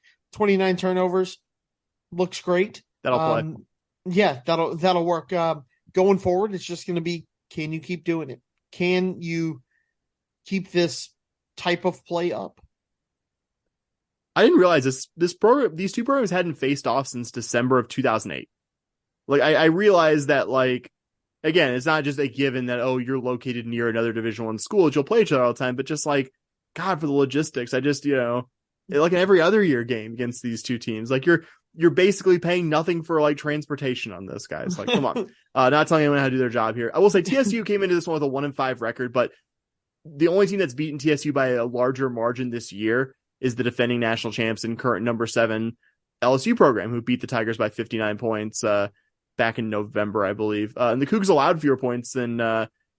turnovers looks great. That'll play. Yeah, that'll work. Going forward, it's just going to be, can you keep doing it? Can you keep this type of play up? I didn't realize this program, these two programs hadn't faced off since December of 2008. Like, I realized that, like, again, it's not just a given that, you're located near another Division I school that you'll play each other all the time, but just like, God, for the logistics, I just, like every other year game against these two teams, like you're basically paying nothing for like transportation on this, guys. Like, come on. Not telling anyone how to do their job here. I will say TSU came into this one with a 1-5 record, but the only team that's beaten TSU by a larger margin this year is the defending national champs and current number 7 LSU program, who beat the Tigers by 59 points back in November, I believe. And the Cougs allowed fewer points than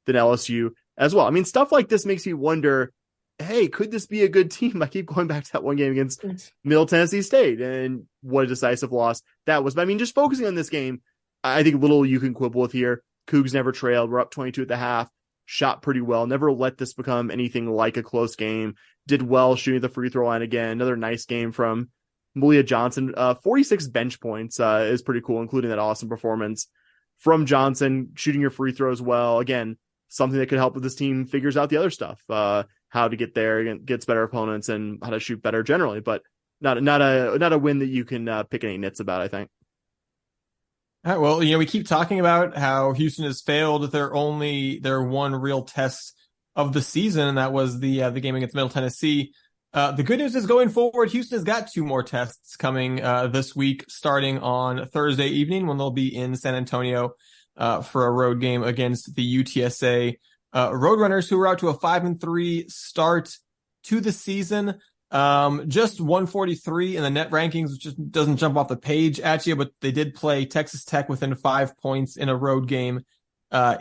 LSU as well. I mean, stuff like this makes you wonder, hey, could this be a good team? I keep going back to that one game against Middle Tennessee State, and what a decisive loss that was. But I mean, just focusing on this game, I think little you can quibble with here. Cougs never trailed. We're up 22 at the half. Shot pretty well. Never let this become anything like a close game. Did well shooting the free throw line again. Another nice game from Malia Johnson. 46 bench points is pretty cool, including that awesome performance from Johnson. Shooting your free throws well. Again, something that could help with this team figures out the other stuff. How to get there, gets better opponents, and how to shoot better generally. But not a win that you can pick any nits about, I think. All right, well, we keep talking about how Houston has failed their one real test of the season, and that was the game against Middle Tennessee. The good news is, going forward, Houston has got 2 more tests coming this week, starting on Thursday evening when they'll be in San Antonio for a road game against the UTSA Roadrunners, who were out to a 5-3 start to the season. Just 143 in the net rankings, which just doesn't jump off the page at you, but they did play Texas Tech within 5 points in a road game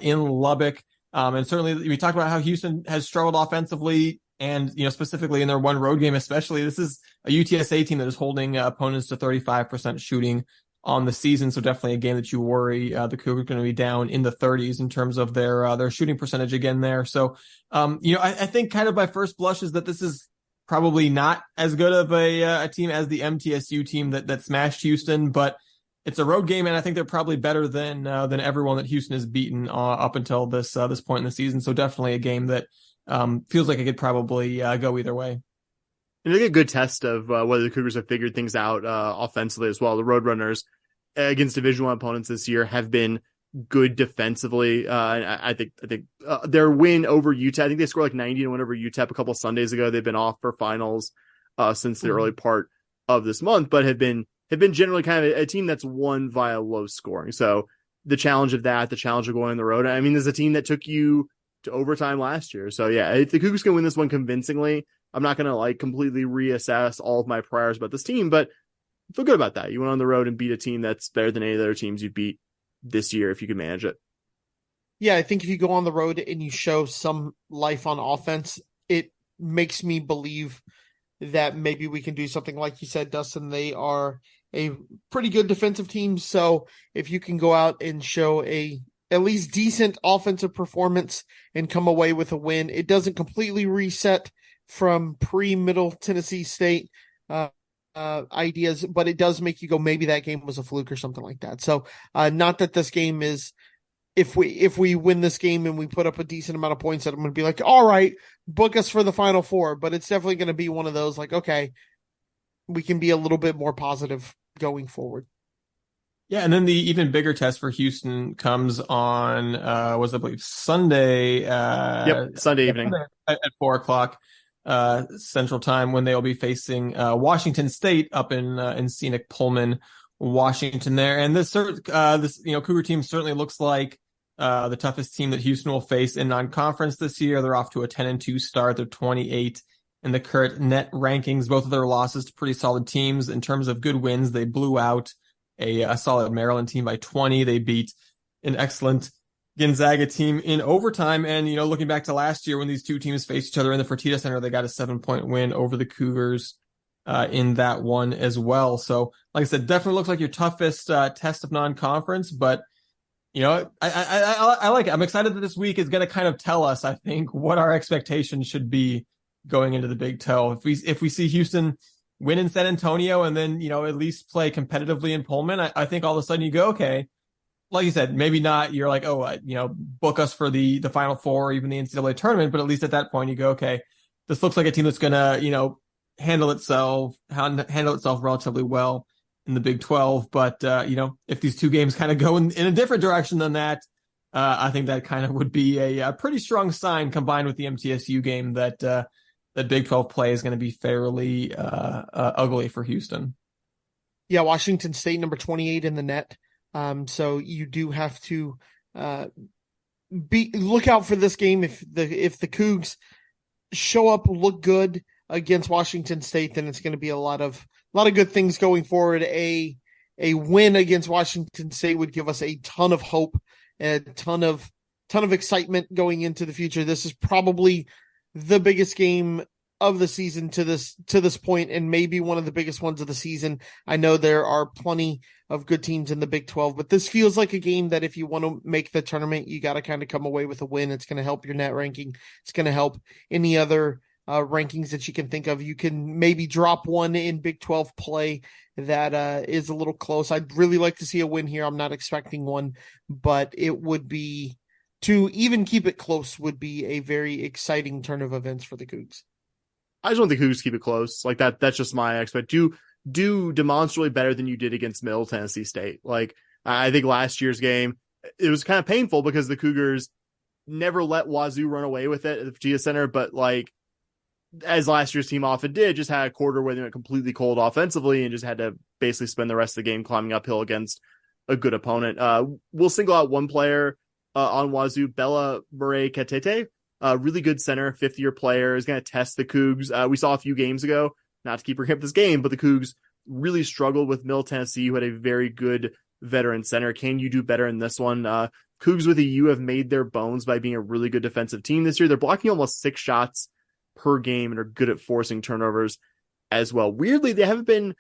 in Lubbock. And certainly we talked about how Houston has struggled offensively, and specifically in their one road game especially. This is a UTSA team that is holding opponents to 35% shooting on the season, so definitely a game that you worry the Cougars are going to be down in the 30s in terms of their shooting percentage again there. So I think kind of by first blush is that this is probably not as good of a team as the MTSU team that smashed Houston, but it's a road game, and I think they're probably better than everyone that Houston has beaten up until this point in the season. So definitely a game that feels like it could probably go either way. And it's a good test of whether the Cougars have figured things out offensively as well. The Roadrunners against Division I opponents this year have been good defensively. I think their win over UTEP, I think they scored like 90 and went over UTEP a couple Sundays ago. They've been off for finals since the early part of this month, but have been generally kind of a team that's won via low scoring. So the challenge of going on the road. I mean, there's a team that took you to overtime last year. So yeah, if the Cougars can win this one convincingly, I'm not going to like completely reassess all of my priors about this team, but I feel good about that. You went on the road and beat a team that's better than any of the other teams you beat this year if you can manage it. Yeah, I think if you go on the road and you show some life on offense, it makes me believe that maybe we can do something like you said, Dustin. They are a pretty good defensive team. So if you can go out and show at least decent offensive performance and come away with a win, it doesn't completely reset from pre-Middle Tennessee State ideas, but it does make you go, maybe that game was a fluke or something like that. So not that this game is, if we win this game and we put up a decent amount of points, that I'm going to be like, all right, book us for the Final Four. But it's definitely going to be one of those like, okay, we can be a little bit more positive going forward. Yeah, and then the even bigger test for Houston comes on, I believe Sunday. Sunday evening at 4:00 Central Time, when they will be facing Washington State up in scenic Pullman, Washington. There, and this Cougar team certainly looks like the toughest team that Houston will face in non-conference this year. They're off to a 10-2 start. They're 28 in the current net rankings. Both of their losses to pretty solid teams. In terms of good wins, they blew out a solid Maryland team by 20. They beat an excellent Gonzaga team in overtime. And, looking back to last year when these two teams faced each other in the Fertitta Center, they got a 7-point win over the Cougars in that one as well. So, like I said, definitely looks like your toughest test of non-conference. But, I like it. I'm excited that this week is going to kind of tell us, I think, what our expectations should be going into the Big 12. If we see Houston win in San Antonio and then, at least play competitively in Pullman, I think all of a sudden you go, okay, like you said, maybe not, you're like, book us for the Final Four or even the NCAA tournament, but at least at that point you go, okay, this looks like a team that's going to, handle itself relatively well in the Big 12. But, if these two games kind of go in a different direction than that, I think that kind of would be a pretty strong sign, combined with the MTSU game, that Big 12 play is going to be fairly ugly for Houston. Yeah, Washington State number 28 in the net. So you do have to look out for this game. If the Cougs show up, look good against Washington State, then it's going to be a lot of good things going forward. A win against Washington State would give us a ton of hope and a ton of excitement going into the future. This is probably the biggest game of the season to this point, and maybe one of the biggest ones of the season. I know there are plenty of good teams in the Big 12, but this feels like a game that if you want to make the tournament, you got to kind of come away with a win. It's going to help your net ranking. It's going to help any other rankings that you can think of. You can maybe drop one in Big 12 play that is a little close. I'd really like to see a win here. I'm not expecting one, but it would be, to even keep it close, would be a very exciting turn of events for the Cougs. I just want the Cougs to keep it close. Like that's just my expect. Do demonstrably better than you did against Middle Tennessee State. Like, I think last year's game, it was kind of painful because the Cougars never let Wazzu run away with it at the Fertitta Center, but like, as last year's team often did, just had a quarter where they went completely cold offensively and just had to basically spend the rest of the game climbing uphill against a good opponent. We'll single out one player on Wazzu, Bella Murray Katete, really good center, fifth-year player, is going to test the Cougs. We saw a few games ago, not to keep bringing up this game, but the Cougs really struggled with Middle Tennessee, who had a very good veteran center. Can you do better in this one? Cougs with a U have made their bones by being a really good defensive team this year. They're blocking almost 6 shots per game and are good at forcing turnovers as well. Weirdly, they haven't been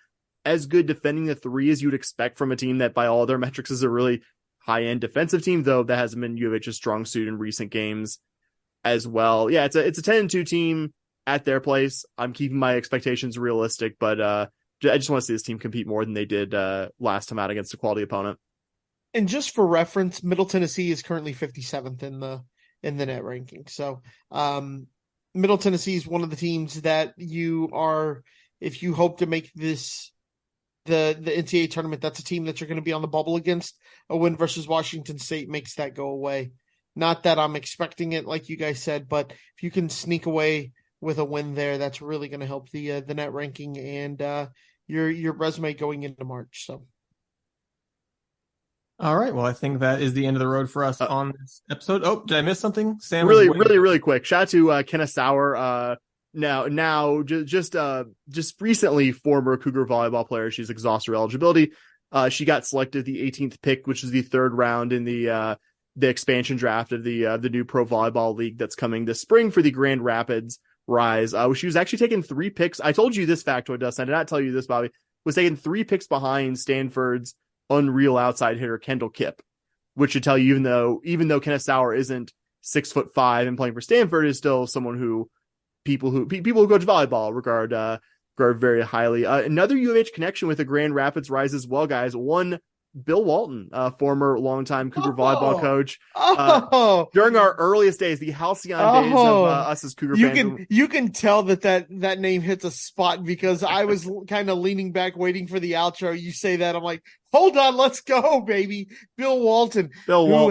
as good defending the three as you would expect from a team that by all other metrics is a really high-end defensive team, though that hasn't been UofH's strong suit in recent games as well. Yeah, it's a 10-2 team at their place. I'm keeping my expectations realistic, but I just want to see this team compete more than they did last time out against a quality opponent. And just for reference, Middle Tennessee is currently 57th in the net ranking. So Middle Tennessee is one of the teams that if you hope to make this the NCAA tournament, that's a team that you're going to be on the bubble against. A win versus Washington State makes that go away. Not that I'm expecting it, like you guys said, but if you can sneak away with a win there, that's really going to help the net ranking and your resume going into March. So. All right. Well, I think that is the end of the road for us on this episode. Oh, did I miss something? Sam, really quick. Shout out to Kenna Sauer. Now, just recently, former Cougar volleyball player. She's exhausted her eligibility. She got selected the 18th pick, which is the third round in the expansion draft of the new pro volleyball league that's coming this spring for the Grand Rapids Rise. She was actually taking 3 picks. I told you this factoid, Dustin. I did not tell you this, Bobby. Was taking 3 picks behind Stanford's unreal outside hitter Kendall Kipp, which should tell you even though Kenneth Sauer isn't 6'5" and playing for Stanford, is still someone who people who coach volleyball regard very highly. Another U of H connection with the Grand Rapids Rise as well, guys. One Bill Walton, former longtime Cougar volleyball coach. During our earliest days, the halcyon days of us as Cougar fans. You can tell that name hits a spot because I was kind of leaning back waiting for the outro. You say that, I'm like, hold on, let's go, baby. Bill Walton. Who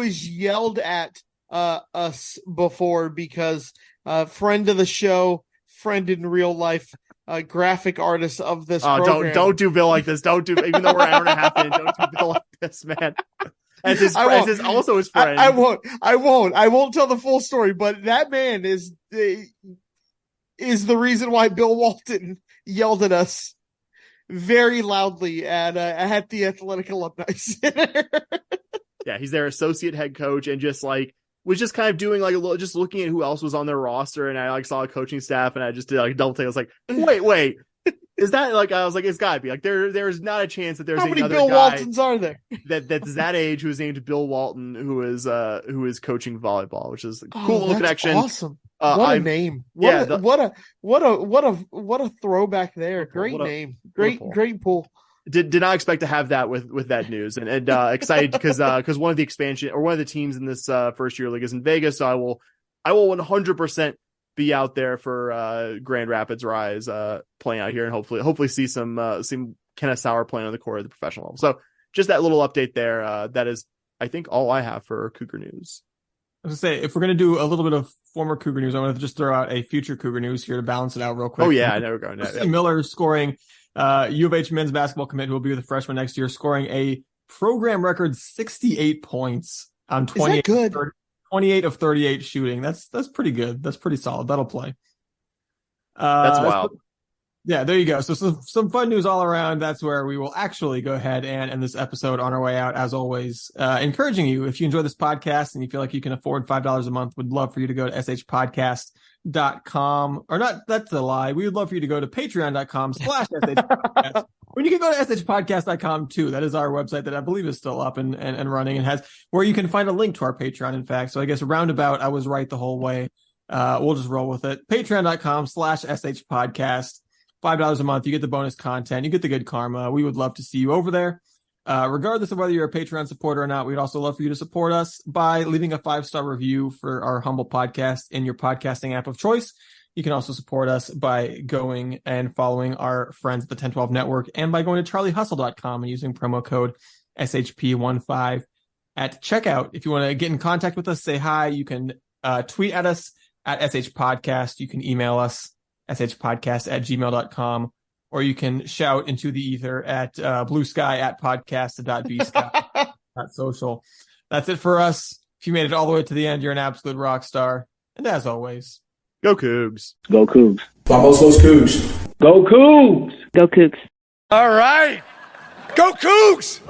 has yelled at us before because friend of the show, friend in real life, graphic artist of this program. Don't do Bill like this. Don't do, even though we're an hour and a half in, don't do Bill like this, man. As also his friend. I won't tell the full story, but that man is the reason why Bill Walton yelled at us very loudly at the Athletic Alumni Center. Yeah, he's their associate head coach and was just kind of doing just looking at who else was on their roster, and I saw a coaching staff, and I just did a double take. I was like, wait, is that I was like, it's gotta be there's not a chance that there's how many another Bill guy Waltons are there that's that age who is named Bill Walton who is coaching volleyball, which is a cool little connection. Awesome. What a name. What a throwback there. Great name. Great pull. Did not expect to have that with that news, and excited because one of the expansion or one of the teams in this first year league is in Vegas, so I will 100% be out there for Grand Rapids Rise playing out here, and hopefully see some Kenneth Sauer playing on the court at the professional level. So just that little update there. That is, I think, all I have for Cougar news. I was going to say, if we're going to do a little bit of former Cougar news, I want to just throw out a future Cougar news here to balance it out real quick. Oh yeah, I know we're going. Miller scoring. U of H men's basketball commit who will be the freshman next year, scoring a program record 68 points on 28 of 38 shooting. That's pretty good. That's pretty solid. That'll play. That's wild. Yeah, there you go. So some fun news all around. That's where we will actually go ahead and end this episode on our way out. As always, encouraging you, if you enjoy this podcast and you feel like you can afford $5 a month, would love for you to go to shpodcast.com or not. That's a lie. We would love for you to go to patreon.com/shpodcast. When you can go to shpodcast.com too. That is our website that I believe is still up and running and has where you can find a link to our Patreon. In fact, so I guess roundabout, I was right the whole way. We'll just roll with it. Patreon.com/shpodcast. $5 a month. You get the bonus content. You get the good karma. We would love to see you over there. Regardless of whether you're a Patreon supporter or not, we'd also love for you to support us by leaving a 5-star review for our humble podcast in your podcasting app of choice. You can also support us by going and following our friends at the 1012 Network and by going to charliehustle.com and using promo code SHP15 at checkout. If you want to get in contact with us, say hi. You can tweet at us at SHPodcast. You can email us shpodcast@gmail.com, or you can shout into the ether at blue sky at podcast.bsky.social. That's it for us. If you made it all the way to the end, you're an absolute rock star. And as always, go Cougs. Go Cougs. Vamos los Cougs. Go Cougs. Go Cougs. All right. Go Cougs.